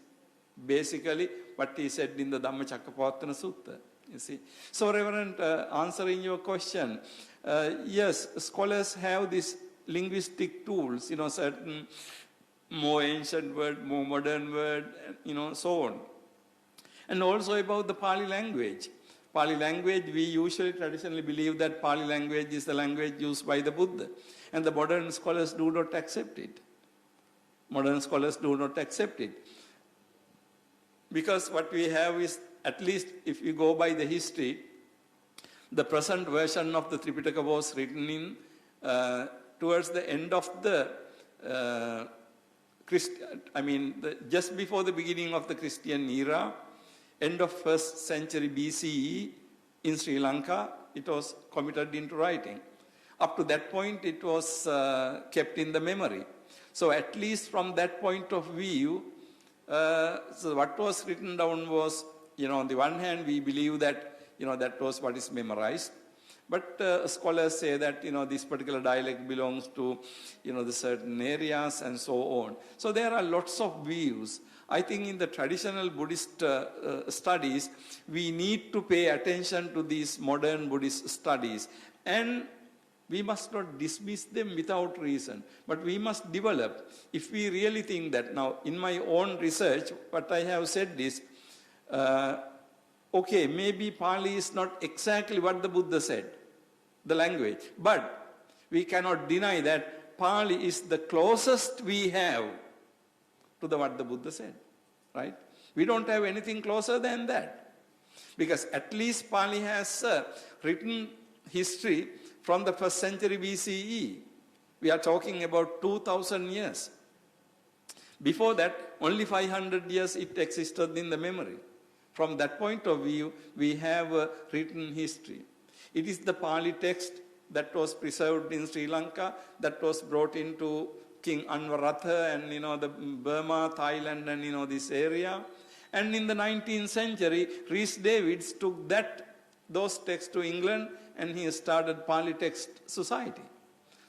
basically what he said in the Dhamma Chakkapavattana Sutta. You see. So, Reverend, answering your question, yes, scholars have these linguistic tools, certain more ancient word, more modern word, so on. And also about the Pali language. Pali language, we usually traditionally believe that Pali language is the language used by the Buddha. And the modern scholars do not accept it. Modern scholars do not accept it. Because what we have is, at least if you go by the history, the present version of the Tripitaka was written in towards the end of the just before the beginning of the Christian era, end of 1st century BCE in Sri Lanka, it was committed into writing. up to that point it was kept in the memory. So at least from that point of view, so what was written down was, on the one hand, we believe that, that was what is memorized. But scholars say that, this particular dialect belongs to, the certain areas and so on. So there are lots of views. I think in the traditional Buddhist studies, we need to pay attention to these modern Buddhist studies. And we must not dismiss them without reason, but we must develop. If we really think that, now in my own research, what I have said is, okay, maybe Pali is not exactly what the Buddha said, the language, but we cannot deny that Pali is the closest we have to what the Buddha said, right? We don't have anything closer than that, because at least Pali has written history from the 1st century BCE. We are talking about 2000 years. Before that, only 500 years it existed in the memory. From that point of view, we have written history. It is the Pali text that was preserved in Sri Lanka, that was brought into King Anwaratha and, the Burma, Thailand and, this area. And in the 19th century, Rhys Davids took those texts to England and he started Pali Text Society.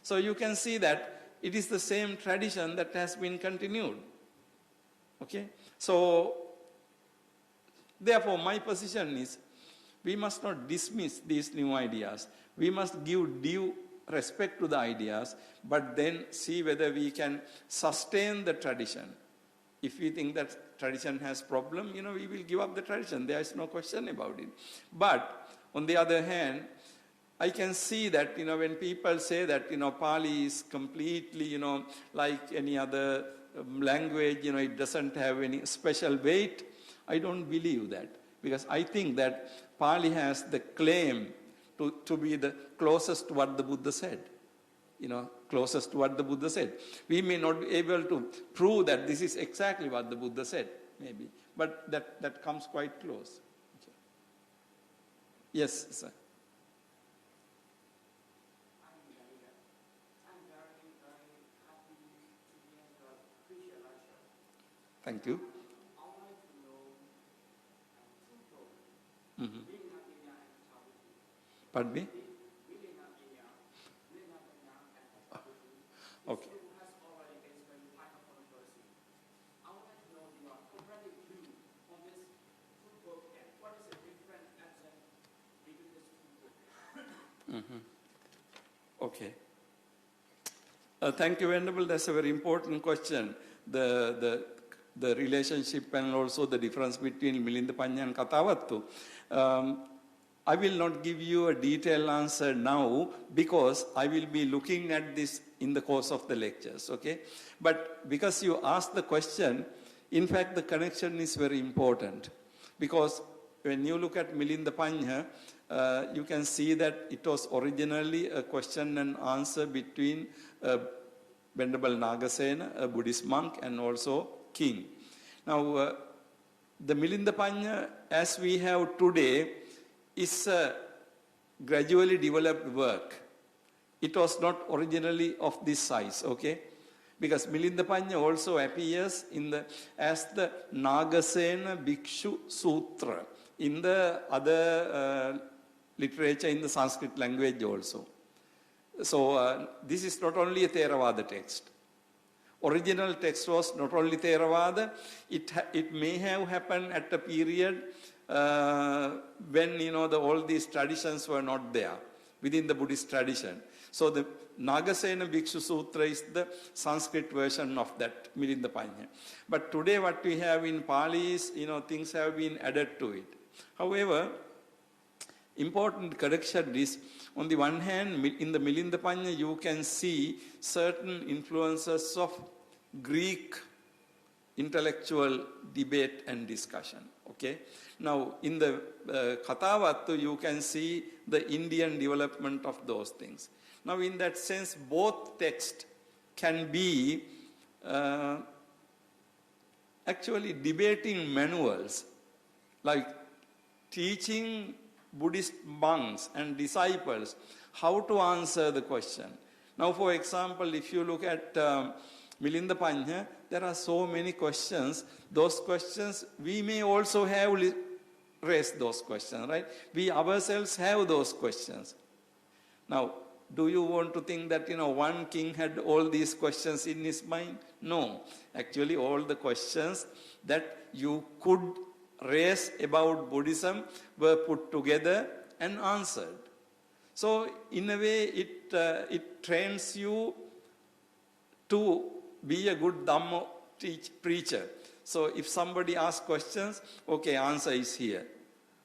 So you can see that it is the same tradition that has been continued. Okay? So, therefore, my position is, we must not dismiss these new ideas. We must give due respect to the ideas, but then see whether we can sustain the tradition. If we think that tradition has problem, we will give up the tradition. There is no question about it. But, on the other hand, I can see that, when people say that, Pali is completely, like any other language, it doesn't have any special weight, I don't believe that. Because I think that Pali has the claim to be the closest to what the Buddha said. Closest to what the Buddha said. We may not be able to prove that this is exactly what the Buddha said, maybe. But that comes quite close. Okay. Yes, sir. Thank you. Mm-hmm. Pardon me? Okay. Mm-hmm. Okay. Thank you, Venerable. That's a very important question. The relationship and also the difference between Milinda Panya and Katavattu. I will not give you a detailed answer now because I will be looking at this in the course of the lectures, okay? But because you asked the question, in fact, the connection is very important. Because when you look at Milinda Panya, you can see that it was originally a question and answer between Venerable Nagasena, a Buddhist monk, and also king. Now, the Milinda Panya, as we have today, is a gradually developed work. It was not originally of this size, okay? Because Milinda Panya also appears as the Nagasena Bhikshu Sutra in the other literature in the Sanskrit language also. So, this is not only a Theravada text. Original text was not only Theravada, it may have happened at a period when, all these traditions were not there within the Buddhist tradition. So the Nagasena Bhikshu Sutra is the Sanskrit version of that Milinda Panya. But today what we have in Pali is, things have been added to it. However, important correction is, on the one hand, in the Milinda Panya, you can see certain influences of Greek intellectual debate and discussion. Okay? Now, in the Katavattu, you can see the Indian development of those things. Now, in that sense, both texts can be actually debating manuals, like teaching Buddhist monks and disciples how to answer the question. Now, for example, if you look at Milinda Panya, there are so many questions. Those questions, we may also have raised those questions, right? We ourselves have those questions. Now, do you want to think that, one king had all these questions in his mind? No. Actually, all the questions that you could raise about Buddhism were put together and answered. So, in a way, it trains you to be a good Dhamma preacher. So, if somebody asks questions, okay, answer is here.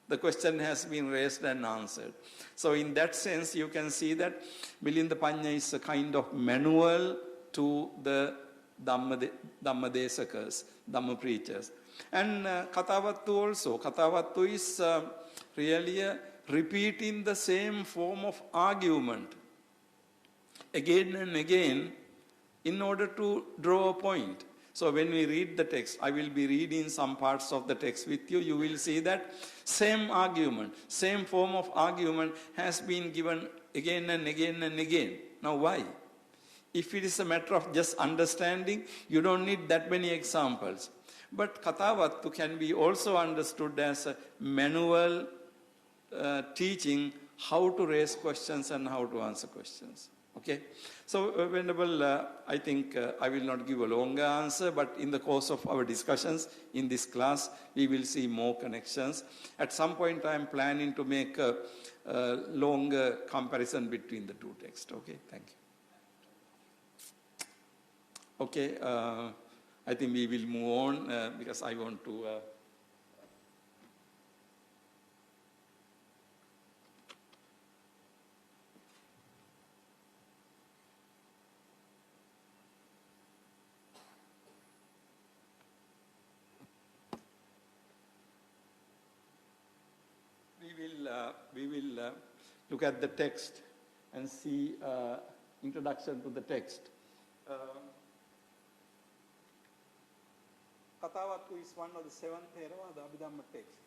The question has been raised and answered. So in that sense, you can see that Milinda Panya is a kind of manual to the Dhammadesakas, Dhamma preachers. And Kathavattu also. Kathavattu is really repeating the same form of argument again and again in order to draw a point. So when we read the text, I will be reading some parts of the text with you, you will see that same argument, same form of argument has been given again and again and again. Now why? If it is a matter of just understanding, you don't need that many examples. But Kathavattu can be also understood as a manual teaching how to raise questions and how to answer questions. Okay, so Venerable, I think I will not give a longer answer, but in the course of our discussions in this class, we will see more connections. At some point, I am planning to make a longer comparison between the two texts. Okay, thank you. Okay, I think we will move on because I want to... we will look at the text and see introduction to the text. Kathavattu is one of the 7 Theravada Abhidhamma texts.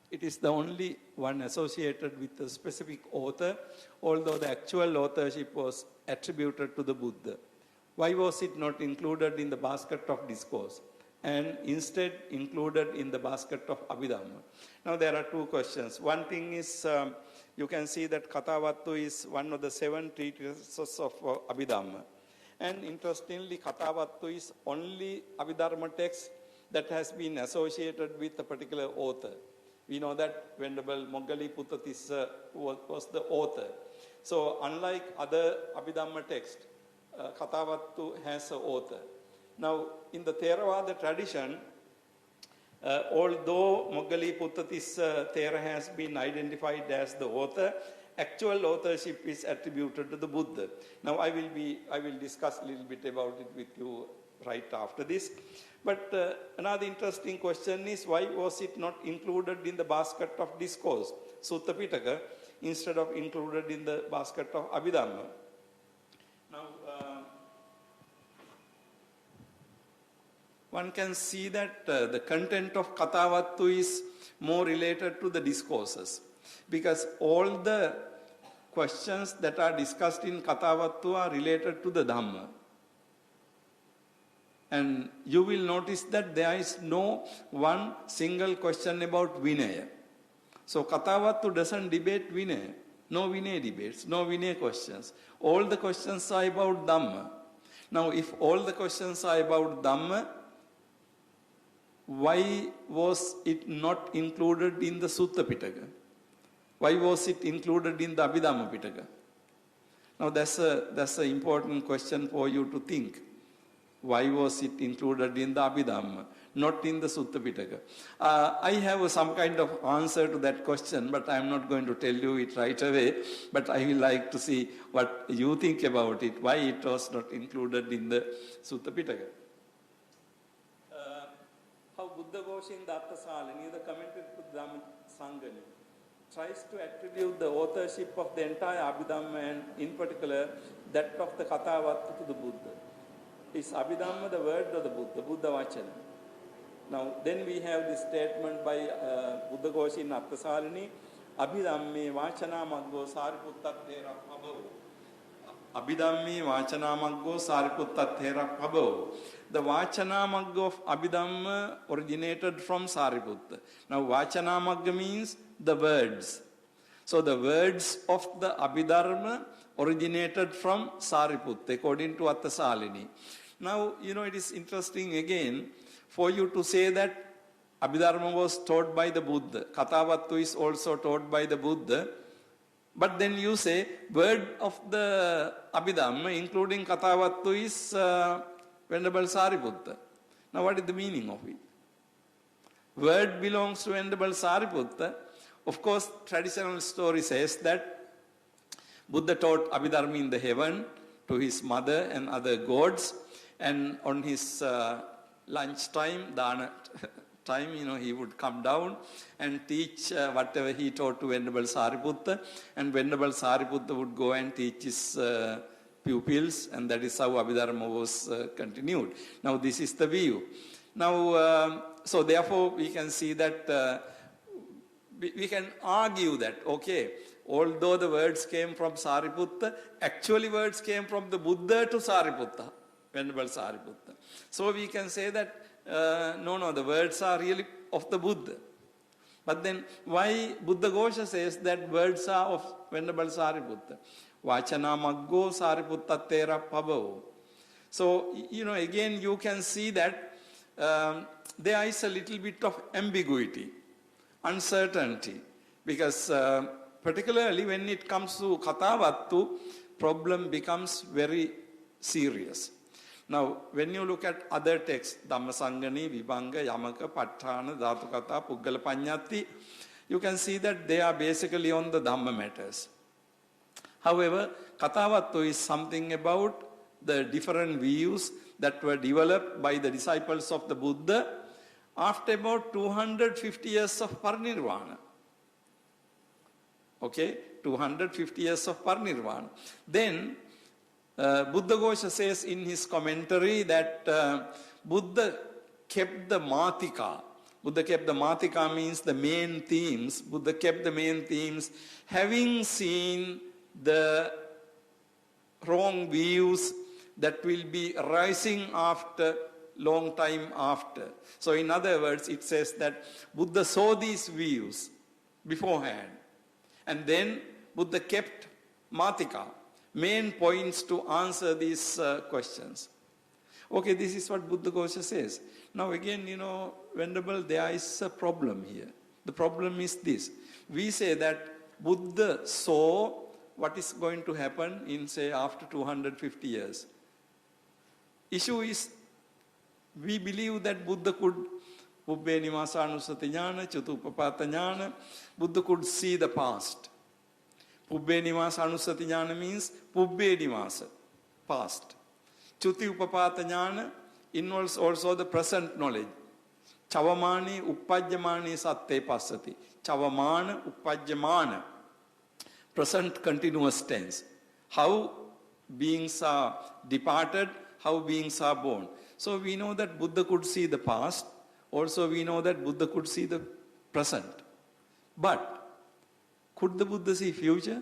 It is the only one associated with a specific author, although the actual authorship was attributed to the Buddha. Why was it not included in the basket of discourse and instead included in the basket of Abhidhamma? Now there are two questions. One thing is, you can see that Kathavattu is one of the 7 treatises of Abhidhamma. And interestingly, Kathavattu is only Abhidharma text that has been associated with a particular author. We know that Venerable Moggaliputta Tissa was the author. So unlike other Abhidhamma texts, Kathavattu has an author. Now, in the Theravada tradition, although Moggaliputta Tissa Thera has been identified as the author, actual authorship is attributed to the Buddha. Now, I will discuss a little bit about it with you right after this. But another interesting question is, why was it not included in the basket of discourse, Sutta Pitaka, instead of included in the basket of Abhidhamma? Now, one can see that the content of Kathavattu is more related to the discourses, because all the questions that are discussed in Kathavattu are related to the Dhamma. And you will notice that there is no one single question about Vinaya. So Kathavattu doesn't debate Vinaya. No Vinaya debates, no Vinaya questions. All the questions are about Dhamma. Now, if all the questions are about Dhamma, why was it not included in the Sutta Pitaka? Why was it included in the Abhidhamma Pitaka? Now, that's an important question for you to think. Why was it included in the Abhidhamma, not in the Sutta Pitaka? I have some kind of answer to that question, but I'm not going to tell you it right away. But I will like to see what you think about it, why it was not included in the Sutta Pitaka. How Buddha Ghosin Dattasalini, the commentary to Dhamma Sangani, tries to attribute the authorship of the entire Abhidhamma and in particular that of the Kathavattu to the Buddha. Is Abhidhamma the word of the Buddha Vachana? Now, then we have this statement by Buddha Ghosin Dattasalini, Abhidamme Vachanamaggo Sariputta Pabho. Abhidamme Vachanamaggo Sariputta Pabho. The Vachanamagga of Abhidhamma originated from Sariputta. Now Vachanamagga means the words. So the words of the Abhidharma originated from Sariputta according to Attasalini. Now, it is interesting again for you to say that Abhidharma was taught by the Buddha. Kathavattu is also taught by the Buddha. But then you say word of the Abhidhamma including Kathavattu is Venerable Sariputta. Now what is the meaning of it? Word belongs to Venerable Sariputta. Of course, traditional story says that Buddha taught Abhidharma in the heaven to his mother and other gods. And on his lunchtime, dana time, he would come down and teach whatever he taught to Venerable Sariputta. And Venerable Sariputta would go and teach his pupils, and that is how Abhidharma was continued. Now, this is the view. Now, so therefore, we can see that we can argue that, okay, although the words came from Sariputta, actually words came from the Buddha to Sariputta, Venerable Sariputta. So we can say that, no, the words are really of the Buddha. But then why Buddha Ghosha says that words are of Venerable Sariputta? Vachana Maggo Sariputta Tera Pabho. So, again you can see that there is a little bit of ambiguity, uncertainty, because particularly when it comes to Kathavattu, problem becomes very serious. Now, when you look at other texts, Dhammasangani, Vibhanga, Yamaka, Patthana, Dhatukatha, Puggala Panyati, you can see that they are basically on the Dhamma matters. However, Kathavattu is something about the different views that were developed by the disciples of the Buddha after about 250 years of Parinirvana. Okay, 250 years of Parinirvana. Then, Buddha Ghosha says in his commentary that Buddha kept the Matika. Buddha kept the Matika means the main themes. Buddha kept the main themes having seen the wrong views that will be rising after long time after. So in other words, it says that Buddha saw these views beforehand. And then Buddha kept Matika, main points to answer these questions. Okay, this is what Buddha Ghosha says. Now again, Venerable, there is a problem here. The problem is this. We say that Buddha saw what is going to happen in, say, after 250 years. Issue is, we believe that Buddha could, Pubbhe Nivasanusati Jnana, Chatupapata Jnana, Buddha could see the past. Pubbhe Nivasanusati Jnana means Pubbhe Nivasa, past. Chuti Upapata Jnana involves also the present knowledge. Chavamani Uppajyamani Satte Passati. Chavamana Uppajyamana. Present continuous tense. How beings are departed, how beings are born. So we know that Buddha could see the past. Also we know that Buddha could see the present. But could the Buddha see future?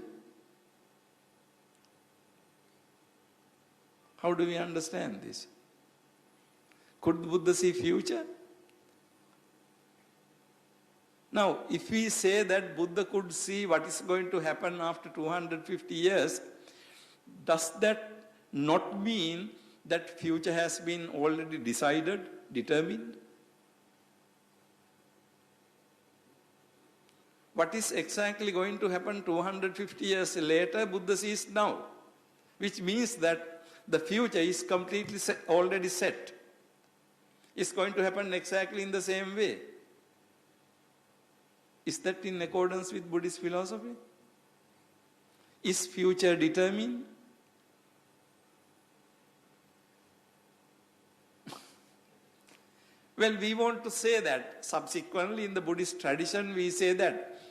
How do we understand this? Could the Buddha see future? Now, if we say that Buddha could see what is going to happen after 250 years, does that not mean that future has been already decided, determined? What is exactly going to happen 250 years later, Buddha sees now, which means that the future is completely set, already set. It's going to happen exactly in the same way. Is that in accordance with Buddhist philosophy? Is future determined? Well, we want to say that subsequently in the Buddhist tradition we say that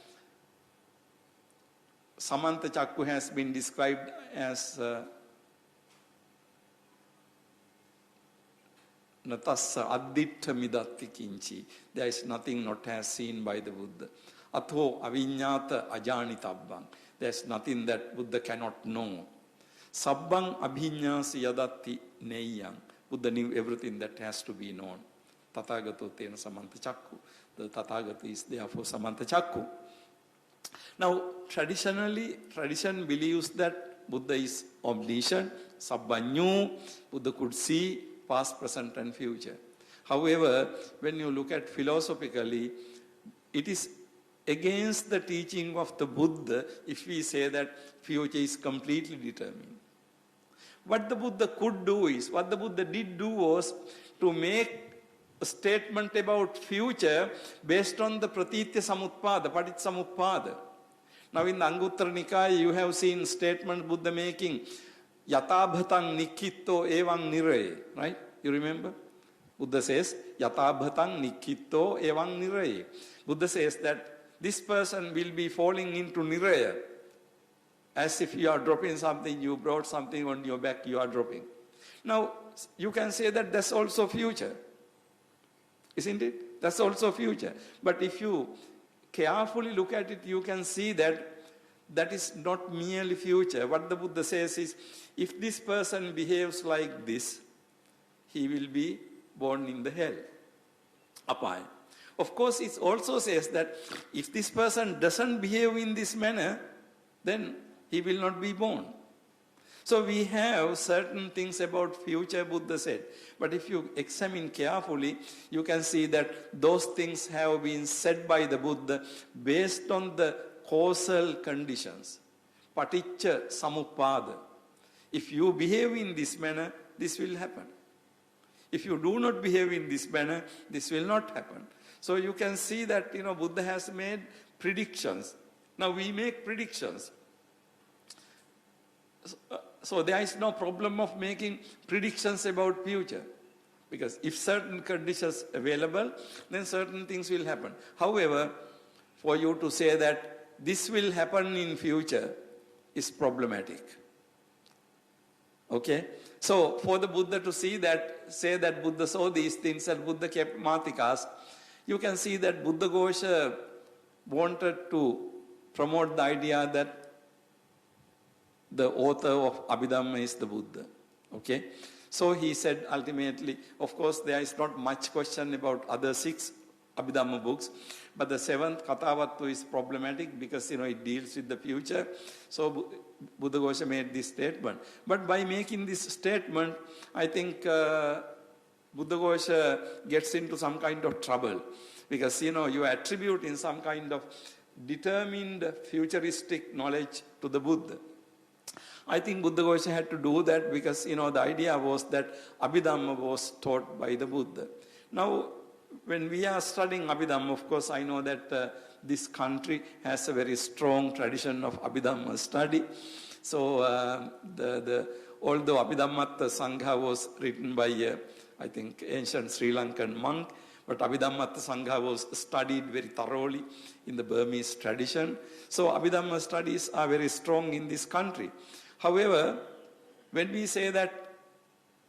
Samanta Chakku has been described as Natassa addhitta midatti kinchi. There is nothing not as seen by the Buddha. Atho avinyata ajanitabang. There's nothing that Buddha cannot know. Sabbang abhinyasi yadatti neyang. Buddha knew everything that has to be known. Tathagato tena samanta chakku. The Tathagata is therefore samanta chakku. Now, tradition believes that Buddha is omniscient, Sabbanyū, Buddha could see past, present and future. However, when you look at philosophically, it is against the teaching of the Buddha if we say that future is completely determined. What the Buddha could do is, what the Buddha did do was to make a statement about future based on the Pratitya Samutpada, Paticca. Now in the Anguttara Nikaya, you have seen statement Buddha making, Yatabhatang Nikitto Evang Niraye, right? You remember? Buddha says, Yatabhatang Nikitto Evang Niraye. Buddha says that this person will be falling into Niraya. As if you are dropping something, you brought something on your back, you are dropping. Now, you can say that that's also future. Isn't it? That's also future. But if you carefully look at it, you can see that that is not merely future. What the Buddha says is, if this person behaves like this, he will be born in the hell. Apaya. Of course, it also says that if this person doesn't behave in this manner, then he will not be born. So we have certain things about future, Buddha said. But if you examine carefully, you can see that those things have been said by the Buddha based on the causal conditions. Paticca Samuppada. If you behave in this manner, this will happen. If you do not behave in this manner, this will not happen. So you can see that, Buddha has made predictions. Now we make predictions. So there is no problem of making predictions about future. Because if certain conditions available, then certain things will happen. However, for you to say that this will happen in future is problematic. Okay? So for the Buddha to say that Buddha saw these things and Buddha kept Matikas, you can see that Buddha Ghosha wanted to promote the idea that the author of Abhidhamma is the Buddha. Okay? So he said ultimately, of course, there is not much question about other 6 Abhidhamma books, but the 7th Kathavattu is problematic because, it deals with the future. So Buddha Ghosha made this statement. But by making this statement, I think Buddha Ghosha gets into some kind of trouble because, you attribute in some kind of determined futuristic knowledge to the Buddha. I think Buddha Ghosha had to do that because, the idea was that Abhidhamma was taught by the Buddha. Now, when we are studying Abhidhamma, of course, I know that this country has a very strong tradition of Abhidhamma study. So, although Abhidhammatta Sangha was written by, I think, ancient Sri Lankan monk, but Abhidhammatta Sangha was studied very thoroughly in the Burmese tradition. So, Abhidhamma studies are very strong in this country. However, when we say that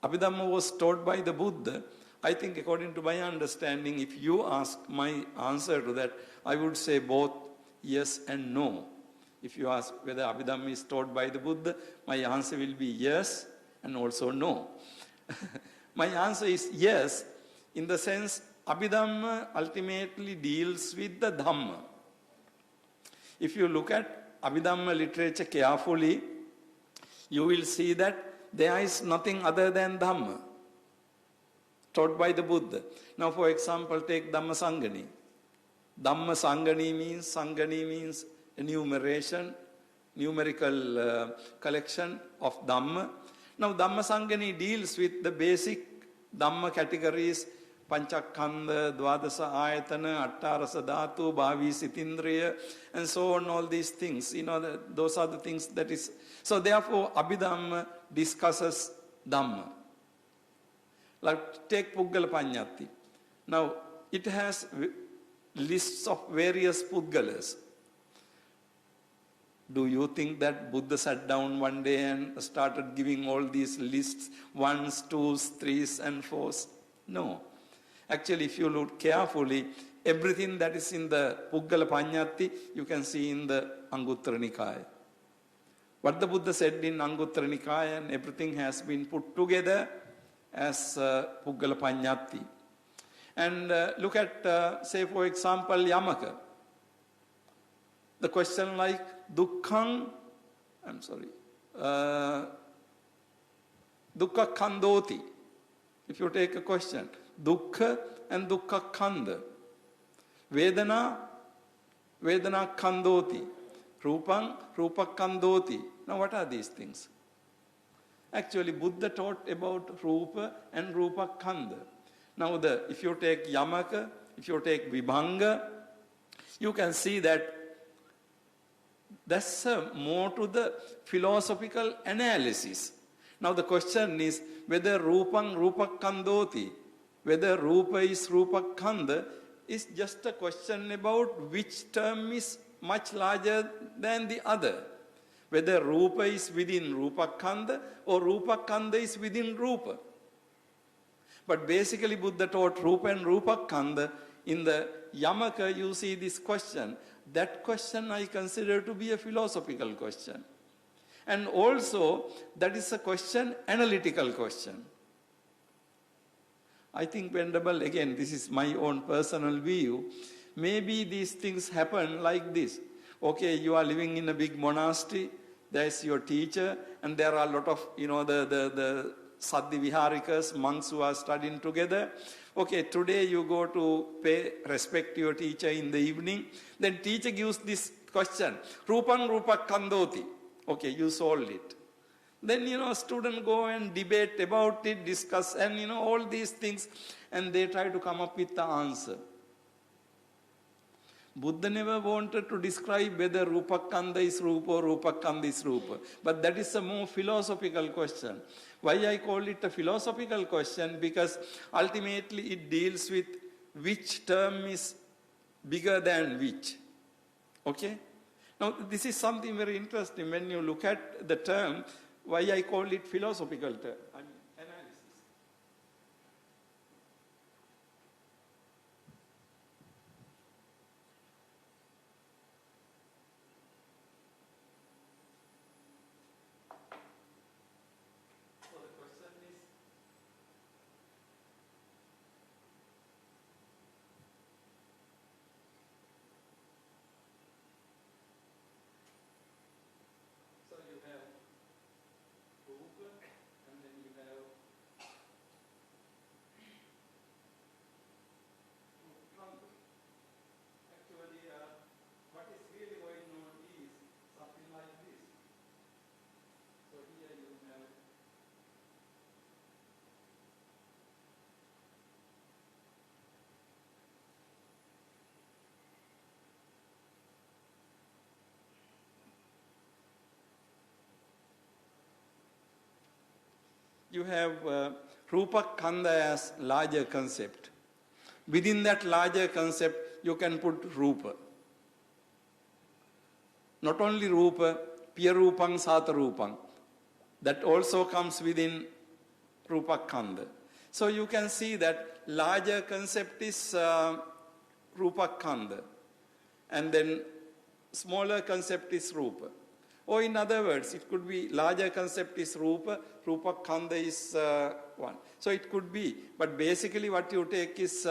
Abhidhamma was taught by the Buddha, I think according to my understanding, if you ask my answer to that, I would say both yes and no. If you ask whether Abhidhamma is taught by the Buddha, my answer will be yes and also no. My answer is yes, in the sense Abhidhamma ultimately deals with the Dhamma. If you look at Abhidhamma literature carefully, you will see that there is nothing other than Dhamma taught by the Buddha. Now, for example, take Dhamma Sangani. Dhamma Sangani means enumeration, numerical collection of Dhamma. Now, Dhamma Sangani deals with the basic Dhamma categories, Panchakhanda, Dwadasa Ayatana, Attarasa Dhatu, Bhavi Sitindriya, and so on, all these things. Those are the things that is. So therefore, Abhidhamma discusses Dhamma. Like take Puggala Panyati. Now, it has lists of various Puggalas. Do you think that Buddha sat down one day and started giving all these lists, 1s, 2s, 3s, and 4s? No. Actually, if you look carefully, Everything that is in the Puggala Panyati, you can see in the Anguttara Nikaya. What the Buddha said in Anguttara Nikaya, and everything has been put together as Puggala Panyati. And look at, say for example, Yamaka. The question like Dukkha Khandoti. If you take a question, Dukkha and Dukkha Khanda. Vedana Khandoti. Rupang Khandoti. Now what are these things? Actually, Buddha taught about Rupa and Rupa Khanda. Now if you take Yamaka, if you take Vibhanga, you can see that that's more to the philosophical analysis. Now the question is whether Rupang Rupa Khandoti, whether Rupa is Rupa Khanda, is just a question about which term is much larger than the other. Whether Rupa is within Rupa Khanda or Rupa Khanda is within Rupa. But basically Buddha taught Rupa and Rupa Khanda. In the Yamaka you see this question. That question I consider to be a philosophical question. And also that is a question, analytical question. I think, Venerable, again, this is my own personal view, maybe these things happen like this. Okay, you are living in a big monastery, there's your teacher, and there are a lot of, the Saddhi Viharikas, monks who are studying together. Okay, today you go to pay respect to your teacher in the evening. Then teacher gives this question, Rupang Rupa Khandoti. Okay, you solved it. Then, students go and debate about it, discuss, and, all these things, and they try to come up with the answer. Buddha never wanted to describe whether Rupa Khanda is Rupa or Rupa Khanda is Rupa. But that is a more philosophical question. Why I call it a philosophical question? Because ultimately it deals with which term is bigger than which. Okay? Now this is something very interesting when you look at the term, why I call it philosophical term. Analysis. So the question is, so you have Rupa and then you have Khanda. Actually, what is really going on is something like this. So here you have Rupa Khanda as larger concept. Within that larger concept, you can put Rupa. Not only Rupa, Piya Rupang, Sata Rupang. That also comes within Rupa Khanda. So you can see that larger concept is Rupa Khanda. And then smaller concept is Rupa. Or in other words, it could be larger concept is Rupa, Rupa Khanda is one. So it could be, but basically what you take is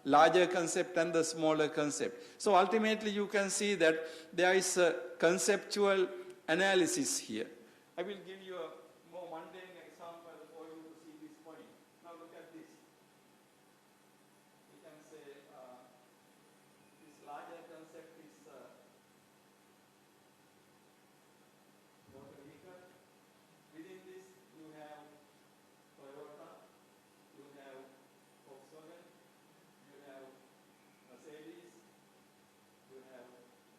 larger concept and the smaller concept. So ultimately you can see that there is a conceptual analysis here. I will give you a more mundane example for you to see this point. Now look at this. We can say this larger concept is motor vehicle. Within this you have Toyota, you have Volkswagen, you have Mercedes, you have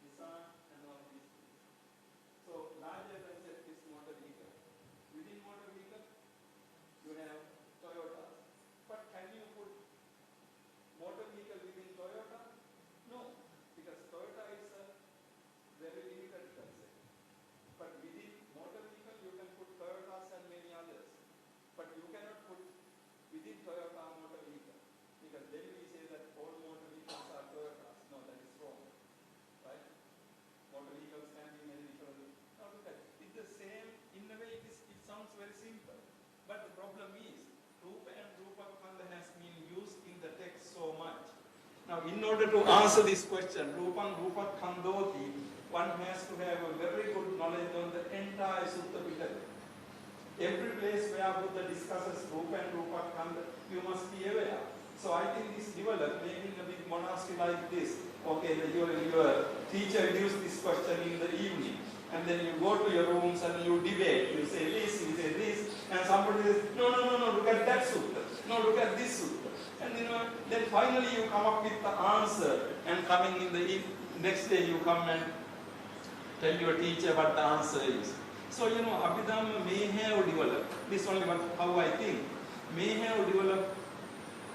Nissan, and all these things. So larger concept is motor vehicle. Now, in order to answer this question, Rupam Rupat Khandoti, one has to have a very good knowledge on the entire Sutta Pitaka. Every place where Buddha discusses Rupa and Rupa Khanda, you must be aware. So I think this developed maybe in a big monastery like this. Okay, your teacher gives this question in the evening, and then you go to your rooms and you debate. You say this, you say this, and somebody says, no, look at that sutta. No, look at this sutta. And then finally you come up with the answer, and coming in the next day you come and tell your teacher what the answer is. So, Abhidhamma may have developed, this only how I think, may have developed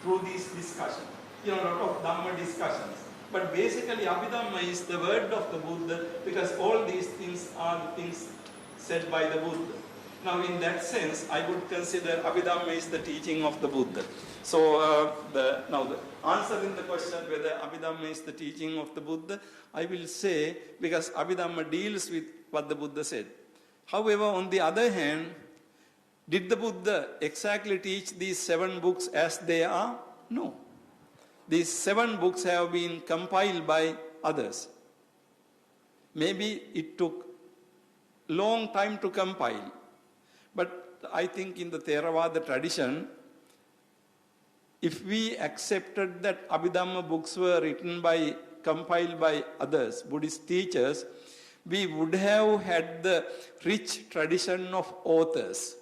through these discussions. A lot of Dhamma discussions. But basically, Abhidhamma is the word of the Buddha, because all these things are the things said by the Buddha. Now, in that sense, I would consider Abhidhamma is the teaching of the Buddha. So, now the answer in the question whether Abhidhamma is the teaching of the Buddha, I will say, because Abhidhamma deals with what the Buddha said. However, on the other hand, did the Buddha exactly teach these 7 books as they are? No. These 7 books have been compiled by others. Maybe it took long time to compile. But I think in the Theravada tradition, if we accepted that Abhidhamma books were compiled by others, Buddhist teachers, we would have had the rich tradition of authors.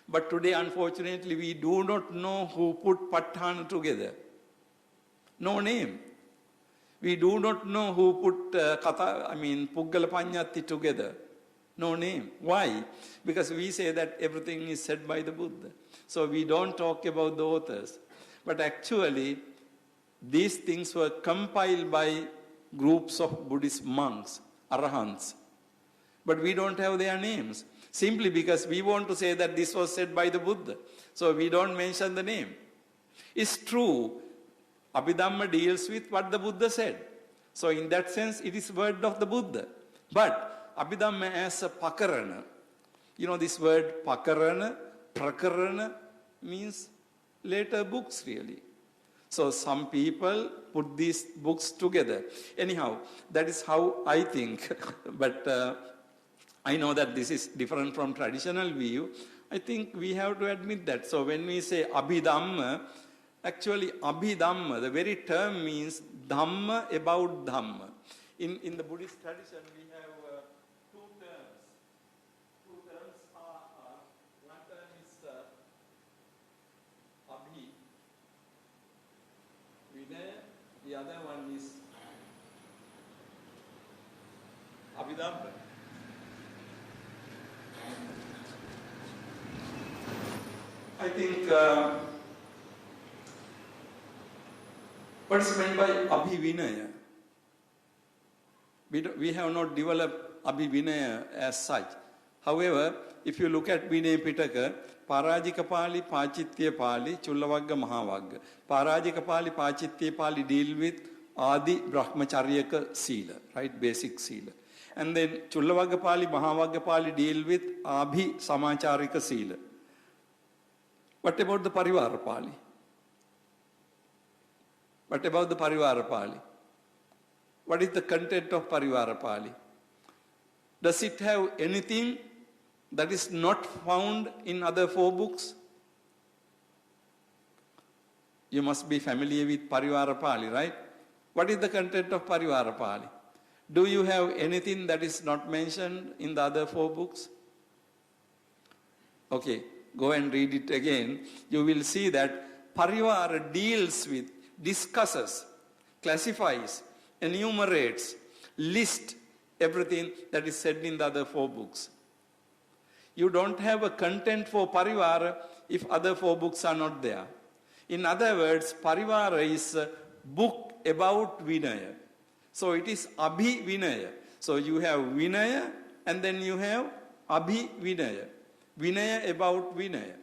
But today, unfortunately, we do not know who put P A TT ḥāṇa together. No name. We do not know who put Puggala Paññatti together. No name. Why? Because we say that everything is said by the Buddha. So we don't talk about the authors. But actually, these things were compiled by groups of Buddhist monks, arahants. But we don't have their names. Simply because we want to say that this was said by the Buddha. So we don't mention the name. It's true, Abhidhamma deals with what the Buddha said. So in that sense, it is word of the Buddha. But Abhidhamma as a pakarana, this word pakarana, prakarana means later books really. So some people put these books together. Anyhow, that is how I think. But I know that this is different from traditional view. I think we have to admit that. So when we say Abhidhamma, actually Abhidhamma, the very term means Dhamma about Dhamma. In the Buddhist tradition, we have 2 terms. 2 terms are, one term is Abhi, Vinaya, the other one is Abhidhamma. I think what is meant by Abhivinaya? We have not developed Abhivinaya as such. However, if you look at Vinaya Pitaka, Parajika Pali, Pachitya Pali, Chullavagga Mahavagga. Parajika Pali, Pachitya Pali deal with Adi Brahmacharyaka Sila, right? Basic Sila. And then Chullavagga Pali, Mahavagga Pali deal with Abhi Samacharika Sila. What about the Parivara Pali? What about the Parivara Pali? What is the content of Parivara Pali? Does it have anything that is not found in other 4 books? You must be familiar with Parivara Pali, right? What is the content of Parivara Pali? Do you have anything that is not mentioned in the other 4 books? Okay, go and read it again. You will see that Parivara deals with, discusses, classifies, enumerates, lists everything that is said in the other 4 books. You don't have a content for Parivara if other 4 books are not there. In other words, Parivara is a book about Vinaya. So it is Abhi Vinaya. So you have Vinaya and then you have Abhi Vinaya. Vinaya about Vinaya.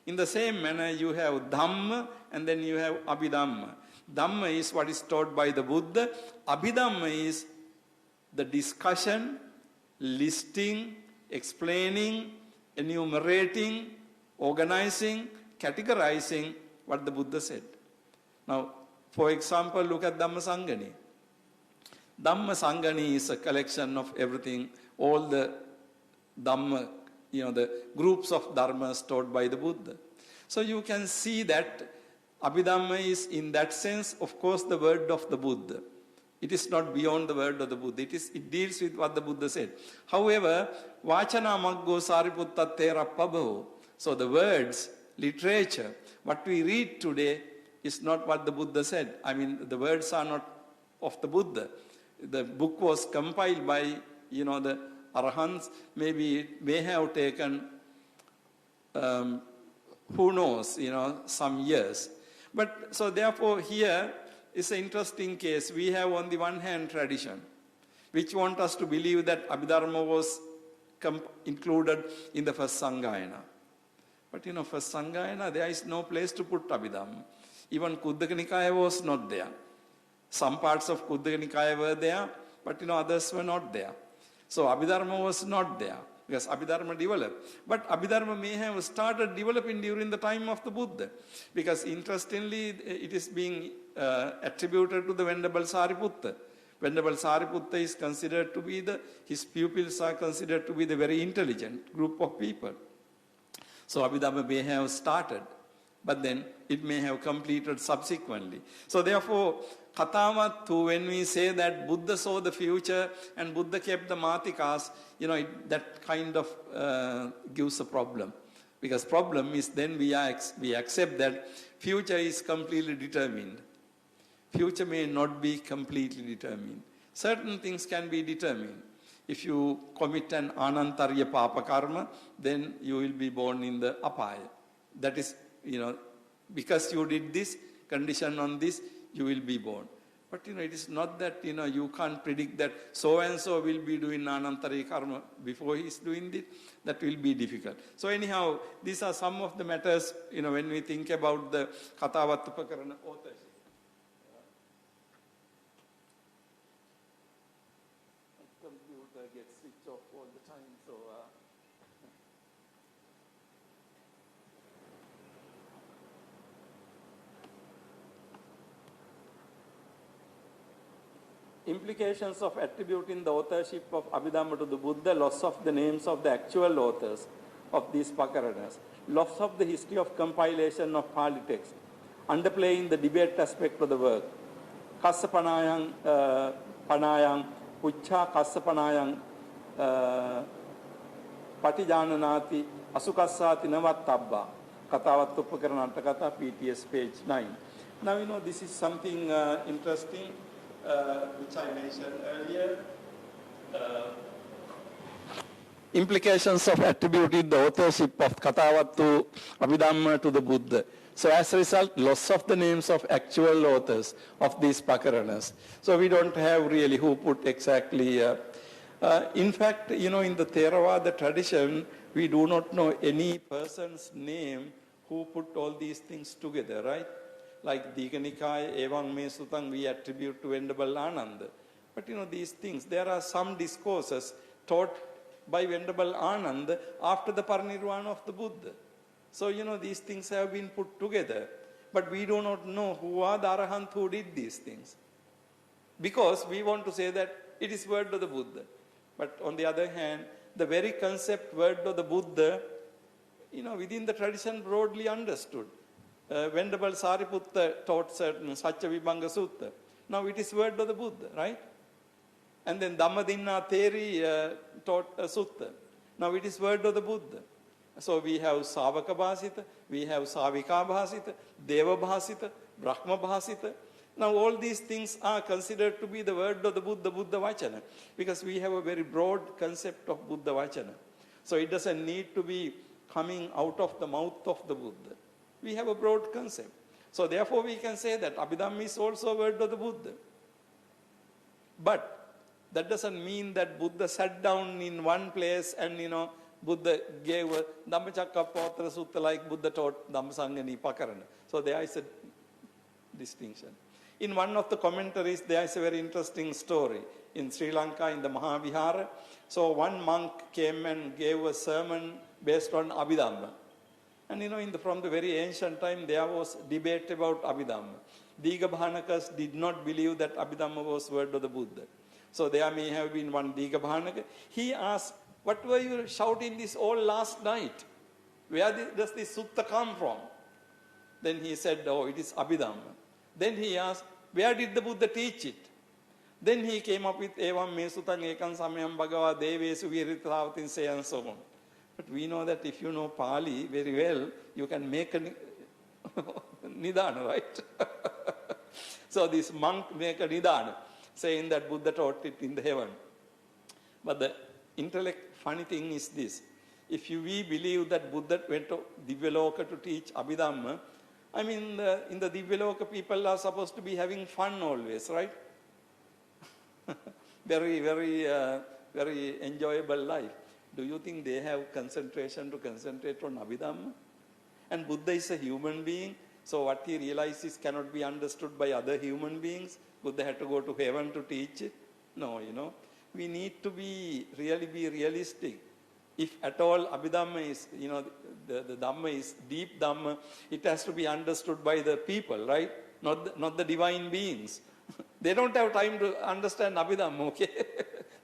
In the same manner, you have Dhamma and then you have Abhidhamma. Dhamma is what is taught by the Buddha. Abhidhamma is the discussion, listing, explaining, enumerating, organizing, categorizing what the Buddha said. Now, For example, look at Dhamma Sangani. Dhamma Sangani is a collection of everything, all the Dhamma, the groups of dharmas taught by the Buddha. So you can see that Abhidhamma is, in that sense, of course, the word of the Buddha. It is not beyond the word of the Buddha. It deals with what the Buddha said. However, Vachana Maggo Sariputta Tera Pabho. So the words, literature, what we read today is not what the Buddha said. I mean, the words are not of the Buddha. The book was compiled by, the Arahants. Maybe it may have taken, who knows, some years. But so therefore here is an interesting case. We have on the one hand tradition, which want us to believe that Abhidharma was included in the first Sanghayana. But first Sanghayana, there is no place to put Abhidhamma. Even Kuddaka Nikaya was not there. Some parts of Kuddaka Nikaya were there, but others were not there. So Abhidharma was not there, because Abhidharma developed. But Abhidharma may have started developing during the time of the Buddha, because interestingly, it is being attributed to the Venerable Sariputta. Venerable Sariputta is considered to be his pupils are considered to be the very intelligent group of people. So Abhidhamma may have started, but then it may have completed subsequently. So therefore, Kathavattu, when we say that Buddha saw the future and Buddha kept the Matikas, that kind of gives a problem. Because problem is then we accept that future is completely determined. Future may not be completely determined. Certain things can be determined. If you commit an anantarya papa karma, then you will be born in the apaya. That is, because you did this, condition on this, you will be born. But it is not that you can't predict that so and so will be doing anantarya karma before he is doing it. That will be difficult. So anyhow, these are some of the matters when we think about the Kathavattupakarana authorship. Computer gets switched off all the time, so. Implications of attributing the authorship of Abhidhamma to the Buddha, loss of the names of the actual authors of these Pakaranas, loss of the history of compilation of Pali text, underplaying the debate aspect of the work, Kassapanayang, Puccha Kassapanayang, Patijananati, Asukassati Navattabba, Kathavattupakarana Antakatha, PTS, page 9. Now, this is something interesting. Which I mentioned earlier, implications of attributing the authorship of Kathavattu Abhidhamma to the Buddha. So as a result, loss of the names of actual authors of these Pakaranas. So we don't have really who put exactly. In fact, in the Theravada tradition, we do not know any person's name who put all these things together, right? Like Digha Nikaya, Evang Me Sutang, we attribute to Venerable Ananda. But these things, there are some discourses taught by Venerable Ananda after the Parinirvana of the Buddha. So, these things have been put together. But we do not know who are the Arahant who did these things. Because we want to say that it is word of the Buddha. But on the other hand, the very concept word of the Buddha, within the tradition broadly understood. Venerable Sariputta taught certain Satya Vibhanga Sutta. Now it is word of the Buddha, right? And then Dhammadinna Theri taught a sutta. Now it is word of the Buddha. So we have Savaka Bhasita, we have Savika Bhasita, Deva Bhasita, Brahma Bhasita. Now all these things are considered to be the word of the Buddha, Buddha Vachana, because we have a very broad concept of Buddha Vachana. So it doesn't need to be coming out of the mouth of the Buddha. We have a broad concept. So therefore we can say that Abhidhamma is also a word of the Buddha. But that doesn't mean that Buddha sat down in one place and, Buddha gave a Dhammacakkappavattana Sutta like Buddha taught Dhammasangani Pakarana. So there is a distinction. In one of the commentaries, there is a very interesting story. In Sri Lanka, in the Mahavihara, so one monk came and gave a sermon based on Abhidhamma. And from the very ancient time, there was debate about Abhidhamma. Digabhanakas did not believe that Abhidhamma was word of the Buddha. So there may have been one Digabhanaka. He asked, what were you shouting this all last night? Where does this sutta come from? Then he said, oh, it is Abhidhamma. Then he asked, where did the Buddha teach it? Then he came up with Evam me sutang ekam samayam bhagava devesu viritavatin say and so on. But we know that if you know Pali very well, you can make a nidana, right? So this monk make a nidana, saying that Buddha taught it in the heaven. But the funny thing is this. If we believe that Buddha went to Divyaloka to teach Abhidhamma, I mean, in the Divyaloka, people are supposed to be having fun always, right? Very, very, very enjoyable life. Do you think they have concentration to concentrate on Abhidhamma? And Buddha is a human being, so what he realizes cannot be understood by other human beings. Buddha had to go to heaven to teach it. No, we need to really be realistic. If at all Abhidhamma is, the Dhamma is deep Dhamma, it has to be understood by the people, right? Not the divine beings. They don't have time to understand Abhidhamma, okay?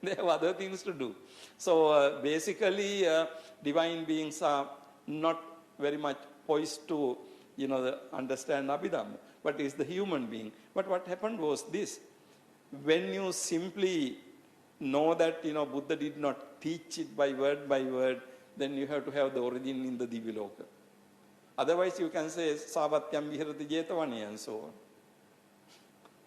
They have other things to do. So basically, divine beings are not very much poised to, understand Abhidhamma, but it's the human being. But what happened was this. When you simply know that, Buddha did not teach it by word, then you have to have the origin in the Divyaloka. Otherwise, you can say, Savatyam Viharati Jetavani and so on.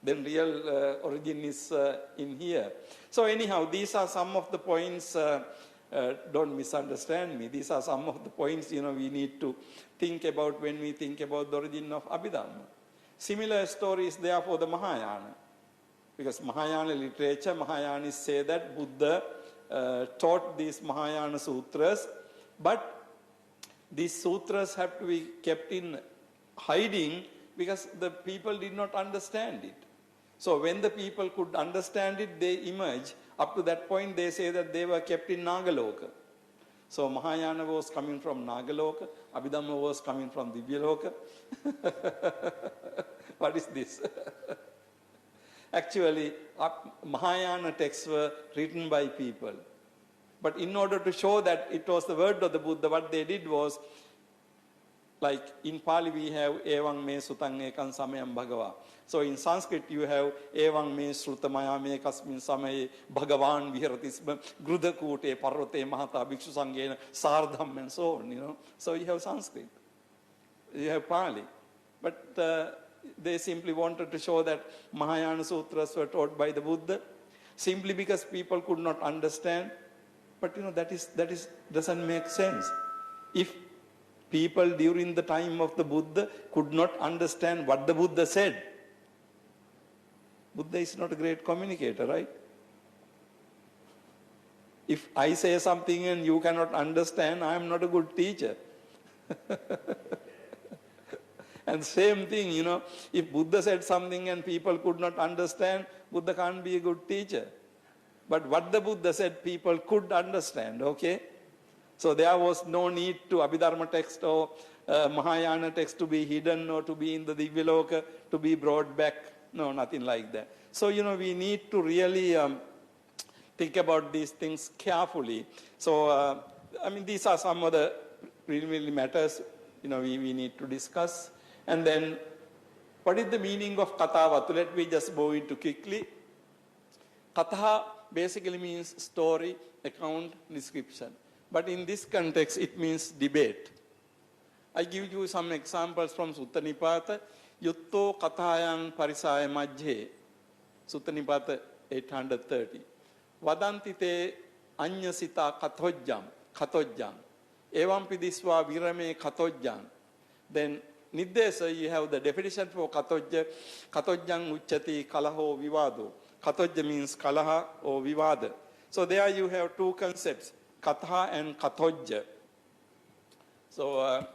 Then real origin is in here. So anyhow, these are some of the points, don't misunderstand me, these are some of the points, we need to think about when we think about the origin of Abhidhamma. Similar story is there for the Mahayana. Because Mahayana literature, Mahayanis say that Buddha taught these Mahayana sutras, but these sutras have to be kept in hiding because the people did not understand it. So when the people could understand it, they emerge. Up to that point, they say that they were kept in Nagaloka. So Mahayana was coming from Nagaloka, Abhidhamma was coming from Divyaloka. What is this? Actually, Mahayana texts were written by people. But in order to show that it was the word of the Buddha, what they did was, like in Pali we have Evang me sutang ekam samayam bhagava. So in Sanskrit you have Evang me srutamaya me kasmin samaye bhagavan viharatisma grudakute parvate mahata bhikshu sangena sardham and so on, So you have Sanskrit. You have Pali. But they simply wanted to show that Mahayana sutras were taught by the Buddha simply because people could not understand. But that doesn't make sense. If people during the time of the Buddha could not understand what the Buddha said, Buddha is not a great communicator, right? If I say something and you cannot understand, I am not a good teacher. And same thing, if Buddha said something and people could not understand, Buddha can't be a good teacher. But what the Buddha said, people could understand, okay? So there was no need to Abhidharma text or Mahayana text to be hidden or to be in the Divyaloka, to be brought back. No, nothing like that. So, we need to really think about these things carefully. So, these are some of the preliminary matters, we need to discuss. And then, what is the meaning of Kathavatu? Let me just go into quickly. Katha basically means story, account, description. But in this context, it means debate. I give you some examples from Sutta Nipata. Yutto Kathayang Parisaya Majhe. Sutta Nipata 830. Vadanti te anyasita katojjam. Evampi disva virame katojjam. Then Niddesa, you have the definition for katojja. Katojjang uchati kalaho vivado. Katojja means kalaha or vivada. So there you have two concepts, katha and katojja. So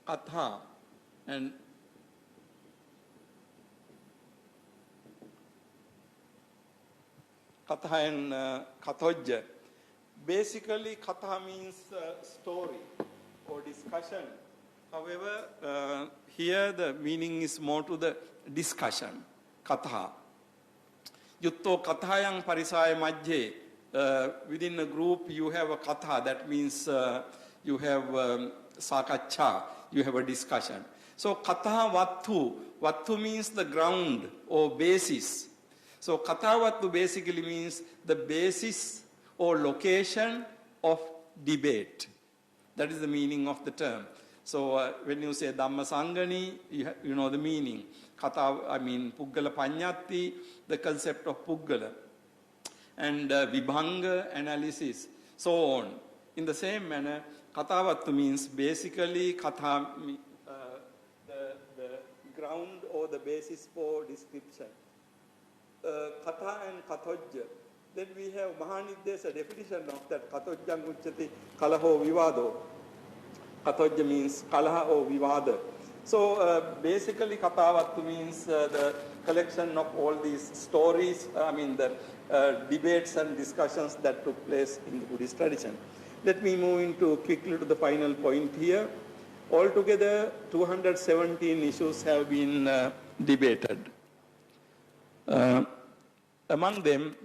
katha and katojja. basically katha means story or discussion. However, here the meaning is more to the discussion, katha. Yutto kathayang parisaya majje. Within a group you have a katha, that means you have sakacha, you have a discussion. So katha vattu, vattu means the ground or basis. So katha vattu basically means the basis or location of debate. That is the meaning of the term. So when you say Dhamma Sangani, you know the meaning. Katha, I mean Puggala Panyati, the concept of Puggala. And Vibhanga analysis, so on. In the same manner, Kathavattu means basically katha, the ground or the basis for description. Katha and Kathojja. Then we have Mahanidesa definition of that. Kathojjang uchati kalaho vivado. Kathojja means kalaha or vivada. So basically Kathavattu means the collection of all these stories, the debates and discussions that took place in the Buddhist tradition. Let me move quickly to the final point here. Altogether, 217 issues have been debated. Among them,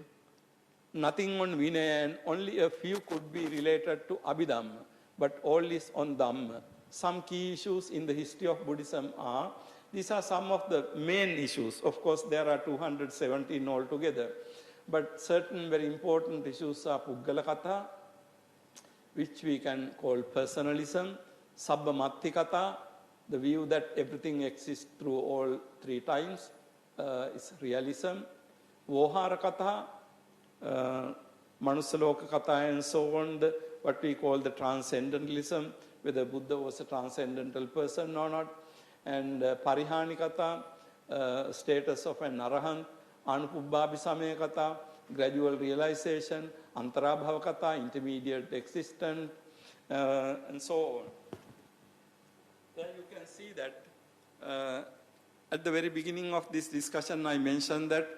nothing on Vinaya and only a few could be related to Abhidhamma, but all is on Dhamma. Some key issues in the history of Buddhism are, these are some of the main issues. Of course, there are 217 altogether. But certain very important issues are Puggala Katha, which we can call personalism, Sabbha Matti Katha, the view that everything exists through all three times, is realism, Vohara Katha, Manusaloka Katha and so on, what we call the transcendentalism, whether Buddha was a transcendental person or not, and Parihani Katha, status of an Arahant, Anupubbhabhisamaya Katha, gradual realization, Antarabhava Katha, intermediate existence, and so on. Then you can see that at the very beginning of this discussion I mentioned that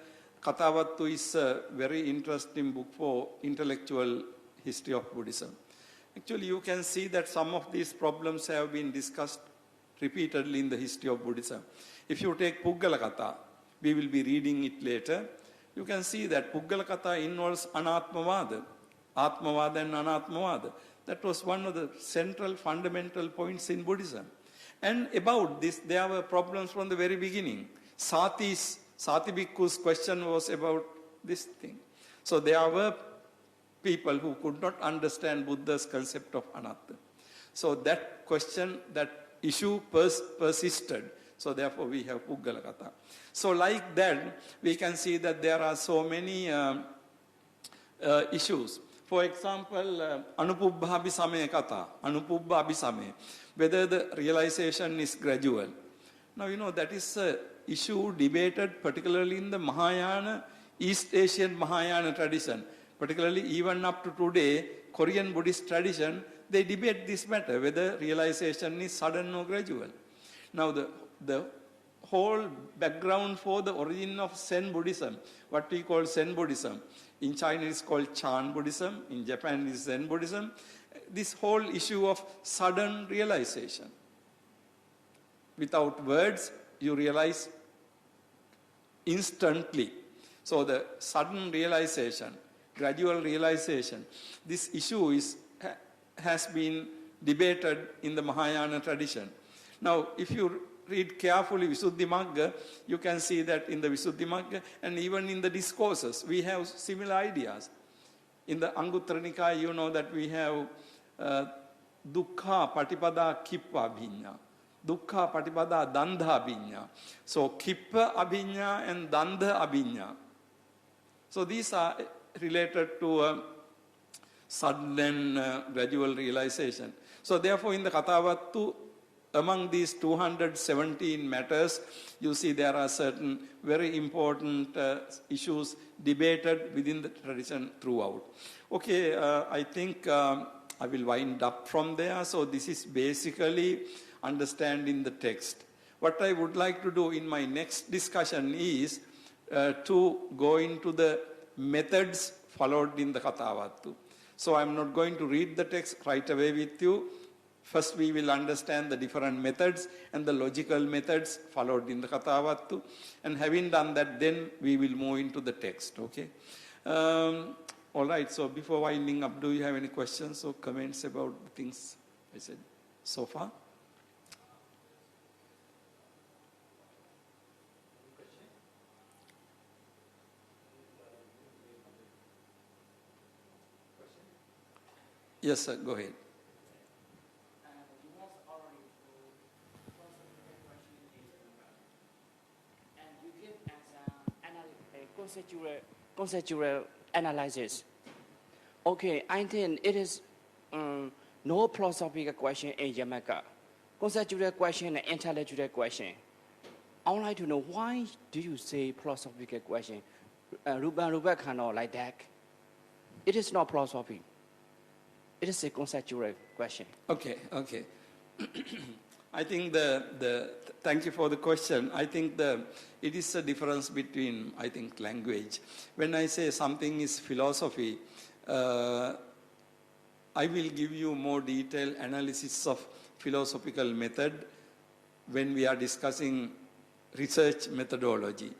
Kathavattu is a very interesting book for intellectual history of Buddhism. Actually, you can see that some of these problems have been discussed repeatedly in the history of Buddhism. If you take Puggala Katha, we will be reading it later, you can see that Puggala Katha involves Anatmavada, Atmavada and Anatmavada. That was one of the central fundamental points in Buddhism. And about this, there were problems from the very beginning. Sati Bhikkhu's question was about this thing. So there were people who could not understand Buddha's concept of anatta. So that question, that issue persisted. So therefore we have Puggala Katha. So like that, we can see that there are so many issues. For example, Anupubbhabhisamaya Katha, Anupubbhabhisamaya, whether the realization is gradual. Now, you know, that is an issue debated particularly in the Mahayana, East Asian Mahayana tradition. Particularly even up to today, Korean Buddhist tradition, they debate this matter, whether realization is sudden or gradual. Now, the whole background for the origin of Zen Buddhism, what we call Zen Buddhism, in China is called Chan Buddhism, in Japan is Zen Buddhism, this whole issue of sudden realization. Without words, you realize instantly. So the sudden realization, gradual realization, this issue has been debated in the Mahayana tradition. Now, if you read carefully Visuddhimagga, you can see that in the Visuddhimagga and even in the discourses, we have similar ideas. In the Anguttara Nikaya, you know that we have Dukkha Patipada Kippa Abhinya, Dukkha Patipada Dandha Abhinya. So Kippa Abhinya and Dandha Abhinya. So these are related to sudden and gradual realization. So therefore in the Kathavattu, among these 217 matters, you see there are certain very important issues debated within the tradition throughout. Okay, I think I will wind up from there. So this is basically understanding the text. What I would like to do in my next discussion is to go into the methods followed in the Kathavattu. So I'm not going to read the text right away with you. First, we will understand the different methods and the logical methods followed in the Kathavattu. And having done that, then we will move into the text, okay? All right, so before winding up, do you have any questions or comments about the things I said so far? Yes, sir, go ahead. You have already and you give as a conceptual analysis. Okay, I think it is no philosophical question in Jamaica. Conceptual question and intellectual question. I would like to know why do you say philosophical question? Ruben cannot like that. It is not philosophy. It is a conceptual question. Okay. I think thank you for the question. I think it is a difference between, I think, language. When I say something is philosophy, I will give you more detailed analysis of philosophical method when we are discussing research methodology.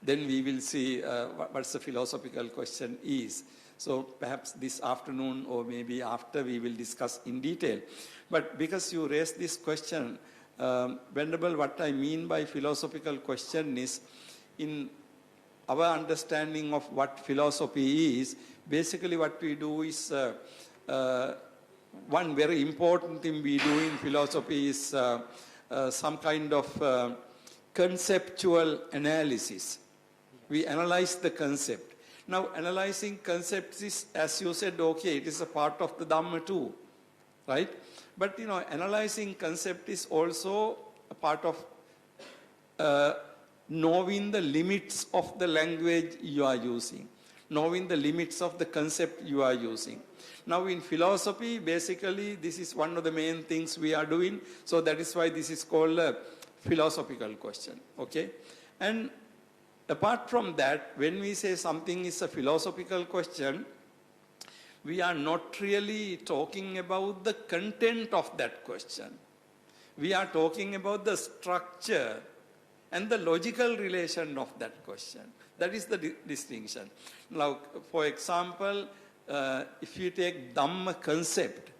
Then we will see what the philosophical question is. So perhaps this afternoon or maybe after we will discuss in detail. But because you raised this question, Venerable, what I mean by philosophical question is, in our understanding of what philosophy is, basically what we do is, one very important thing we do in philosophy is some kind of conceptual analysis. We analyze the concept. Now, analyzing concepts is, as you said, okay, it is a part of the Dhamma too, right? But, analyzing concept is also a part of knowing the limits of the language you are using, knowing the limits of the concept you are using. Now, in philosophy, basically, this is one of the main things we are doing. So that is why this is called a philosophical question, okay? And apart from that, when we say something is a philosophical question, we are not really talking about the content of that question. We are talking about the structure and the logical relation of that question. That is the distinction. Now, for example, if you take Dhamma concept,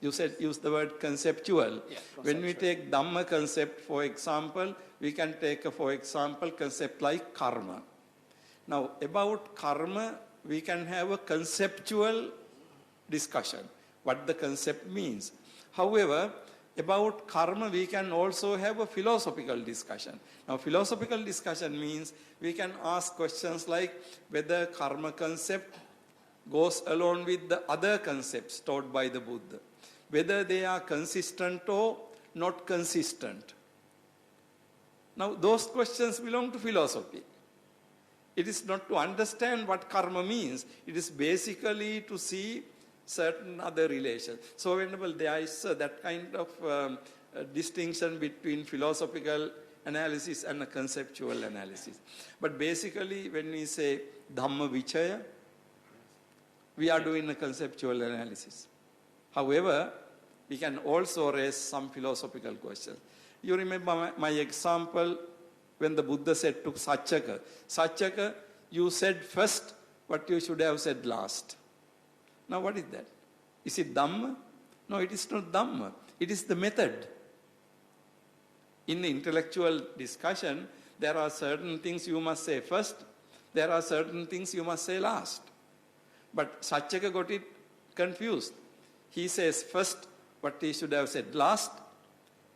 you said use the word conceptual. Yeah, When we take Dhamma concept, for example, we can take, for example, concept like karma. Now, about karma, we can have a conceptual discussion, what the concept means. However, about karma, we can also have a philosophical discussion. Now, philosophical discussion means we can ask questions like whether karma concept goes along with the other concepts taught by the Buddha, whether they are consistent or not consistent. Now, those questions belong to philosophy. It is not to understand what karma means. It is basically to see certain other relations. So, Venerable, there is that kind of distinction between philosophical analysis and a conceptual analysis. But basically, when we say Dhamma Vichaya, we are doing a conceptual analysis. However, we can also raise some philosophical questions. You remember my example when the Buddha said to Satchaka, Satchaka, you said first what you should have said last. Now what is that? Is it Dhamma? No, it is not Dhamma. It is the method. In the intellectual discussion, there are certain things you must say first, there are certain things you must say last. But Satchaka got it confused. He says first what he should have said last,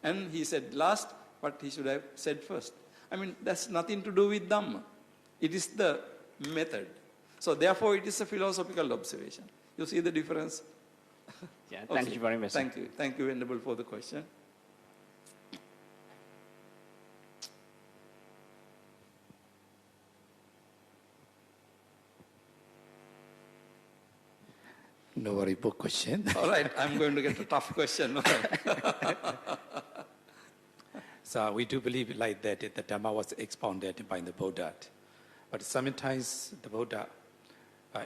and he said last what he should have said first. I mean, that's nothing to do with Dhamma. It is the method. So therefore, it is a philosophical observation. You see the difference? Yeah, thank you very much. Thank you. Thank you, Venerable, for the question. No worry about question. All right, I'm going to get a tough question. So we do believe like that the Dhamma was expounded by the Buddha. But sometimes the Buddha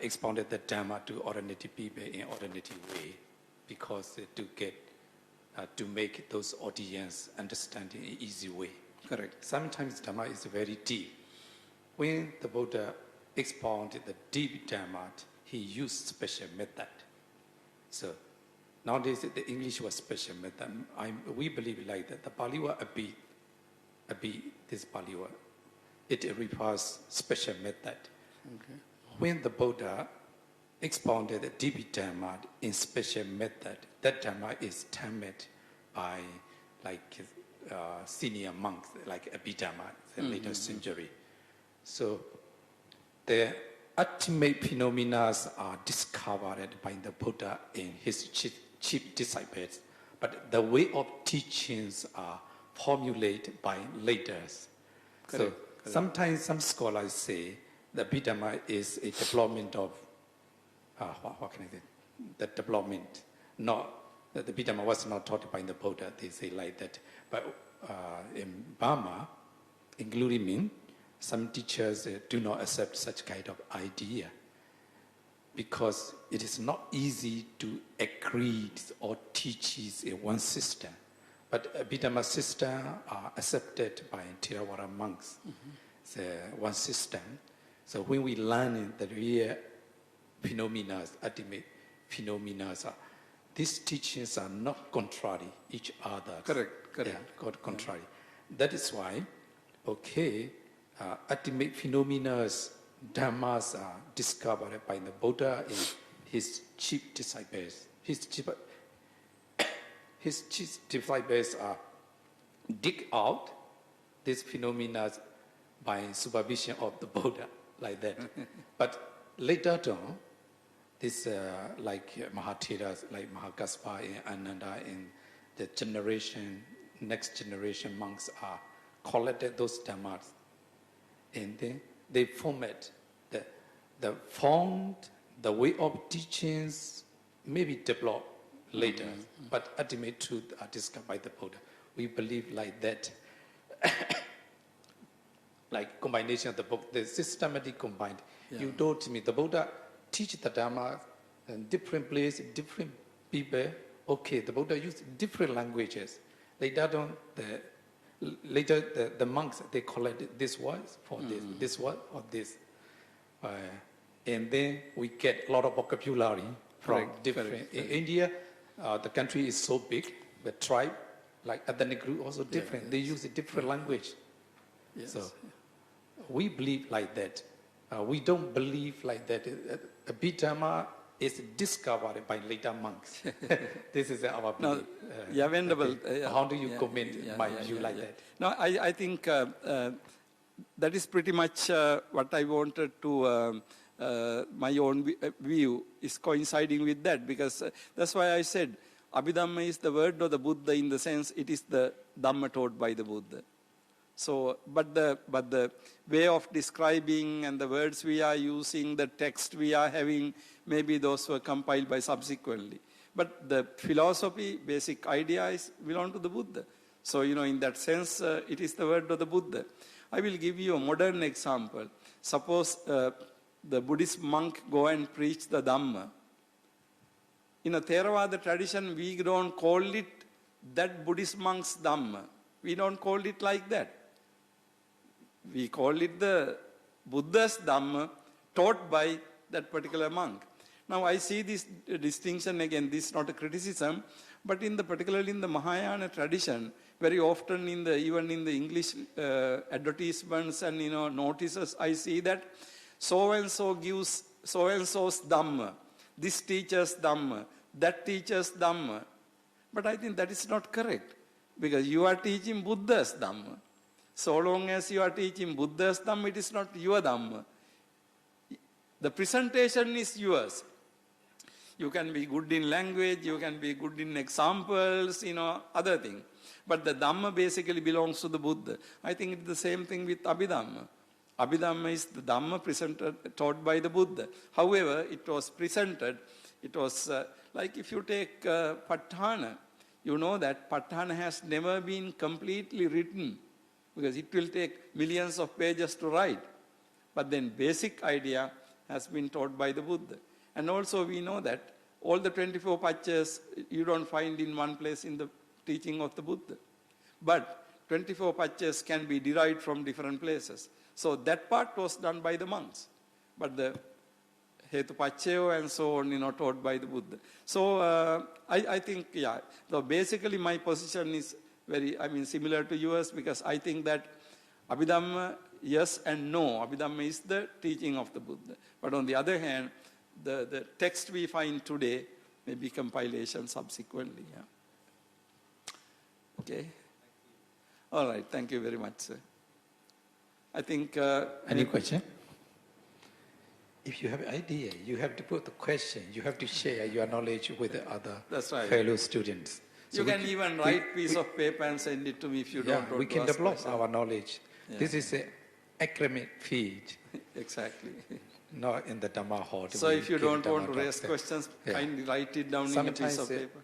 expounded the Dhamma to ordinary people in ordinary way, because to make those audience understand in an easy way. Correct. Sometimes Dhamma is very deep. When the Buddha expounded the deep Dhamma, he used special method. So nowadays the English was special method. We believe like that. The Pali was a bit, this Pali was, it refers special method. Okay. When the Buddha expounded the deep Dhamma in special method, that Dhamma is tamed by like senior monks, like Abhidhamma, the later century. So the ultimate phenomena are discovered by the Buddha and his chief disciples, but the way of teachings are formulated by laters. Correct. So sometimes some scholars say the Abhidhamma is a development of, what can I say? The development, not that the Abhidhamma was not taught by the Buddha, they say like that. But in Burma, including me, some teachers do not accept such kind of idea, because it is not easy to agree or teach in one system. But Abhidhamma system are accepted by Theravada monks. It's one system. So when we learn the real phenomena, ultimate phenomena, these teachings are not contrary each other. Correct. Yeah, not contrary. That is why, ultimate phenomena, Dhammas are discovered by the Buddha and his chief disciples. His chief disciples are dig out these phenomena by supervision of the Buddha, like that. But later on, this like Mahatheras, like Mahakassapa and Ananda, and the next generation monks are collected those Dhammas, and then they format the way of teachings maybe developed later, but ultimate truth are discovered by the Buddha. We believe like that. Like combination of the book, the systematic combined. Yeah. You told me the Buddha teach the Dhamma in different places, different people. Okay, the Buddha used different languages. Later on, the monks, they collected this word for this word for this. And then we get a lot of vocabulary from Correct, different. correct, In India, the country is so big, the tribe, like ethnic group, also different. They use a different language. Yes. So we believe like that. We don't believe like that. Abhidhamma is discovered by later monks. This is our No, belief. yeah, Venerable. How do you comment my view like that? No, I think that is pretty much what I wanted to, my own view is coinciding with that, because that's why I said Abhidhamma is the word of the Buddha, in the sense it is the Dhamma taught by the Buddha. So, but the way of describing and the words we are using, the text we are having, maybe those were compiled by subsequently. But the philosophy, basic ideas belong to the Buddha. So, in that sense, it is the word of the Buddha. I will give you a modern example. Suppose the Buddhist monk go and preach the Dhamma. In a Theravada tradition, we don't call it that Buddhist monk's Dhamma. We don't call it like that. We call it the Buddha's Dhamma taught by that particular monk. Now I see this distinction again, this is not a criticism, but particularly in the Mahayana tradition, very often even in the English advertisements and notices, I see that so and so gives so and so's Dhamma, this teaches Dhamma, that teaches Dhamma. But I think that is not correct, because you are teaching Buddha's Dhamma. So long as you are teaching Buddha's Dhamma, it is not your Dhamma. The presentation is yours. You can be good in language, you can be good in examples, other things. But the Dhamma basically belongs to the Buddha. I think it's the same thing with Abhidhamma. Abhidhamma is the Dhamma taught by the Buddha. However, it was presented, it was like if you take Pa Thana, you know that Pa Thana has never been completely written, because it will take millions of pages to write. But then basic idea has been taught by the Buddha. And also we know that all the 24 pachas you don't find in one place in the teaching of the Buddha. But 24 pachas can be derived from different places. So that part was done by the monks. But the Hetupachayo and so on, taught by the Buddha. So I think, yeah, so basically my position is very, similar to yours, because I think that Abhidhamma, yes and no. Abhidhamma is the teaching of the Buddha. But on the other hand, the text we find today may be compilation subsequently. Yeah. Okay. All right. Thank you very much, sir. I think... Any question? If you have an idea, you have to put the question. You have to share your knowledge with the other That's right. fellow students. You can even write piece of paper and send it to me if you don't want we to can ask develop questions. our knowledge. Yeah. This is an academic field, Exactly. not in the Dhamma hall. So We if you give don't want Dhamma to raise talks. questions, Yeah. kindly write it down in a piece of paper.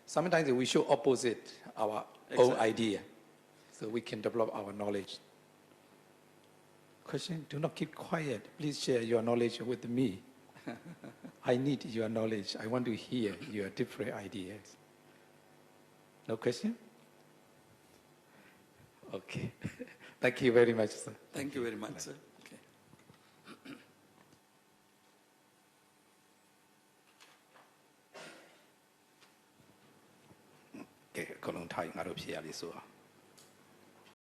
Sometimes we show opposite our own Exactly. idea, so we can develop our knowledge. Question, do not keep quiet. Please share your knowledge with me. I need your knowledge. I want to hear your different ideas. No question? Okay. Thank you very much, sir. Thank you very much, sir. Okay. ကဲအကုန်လုံးထားရင်ငါတို့ဖြေရလေးဆိုအောင်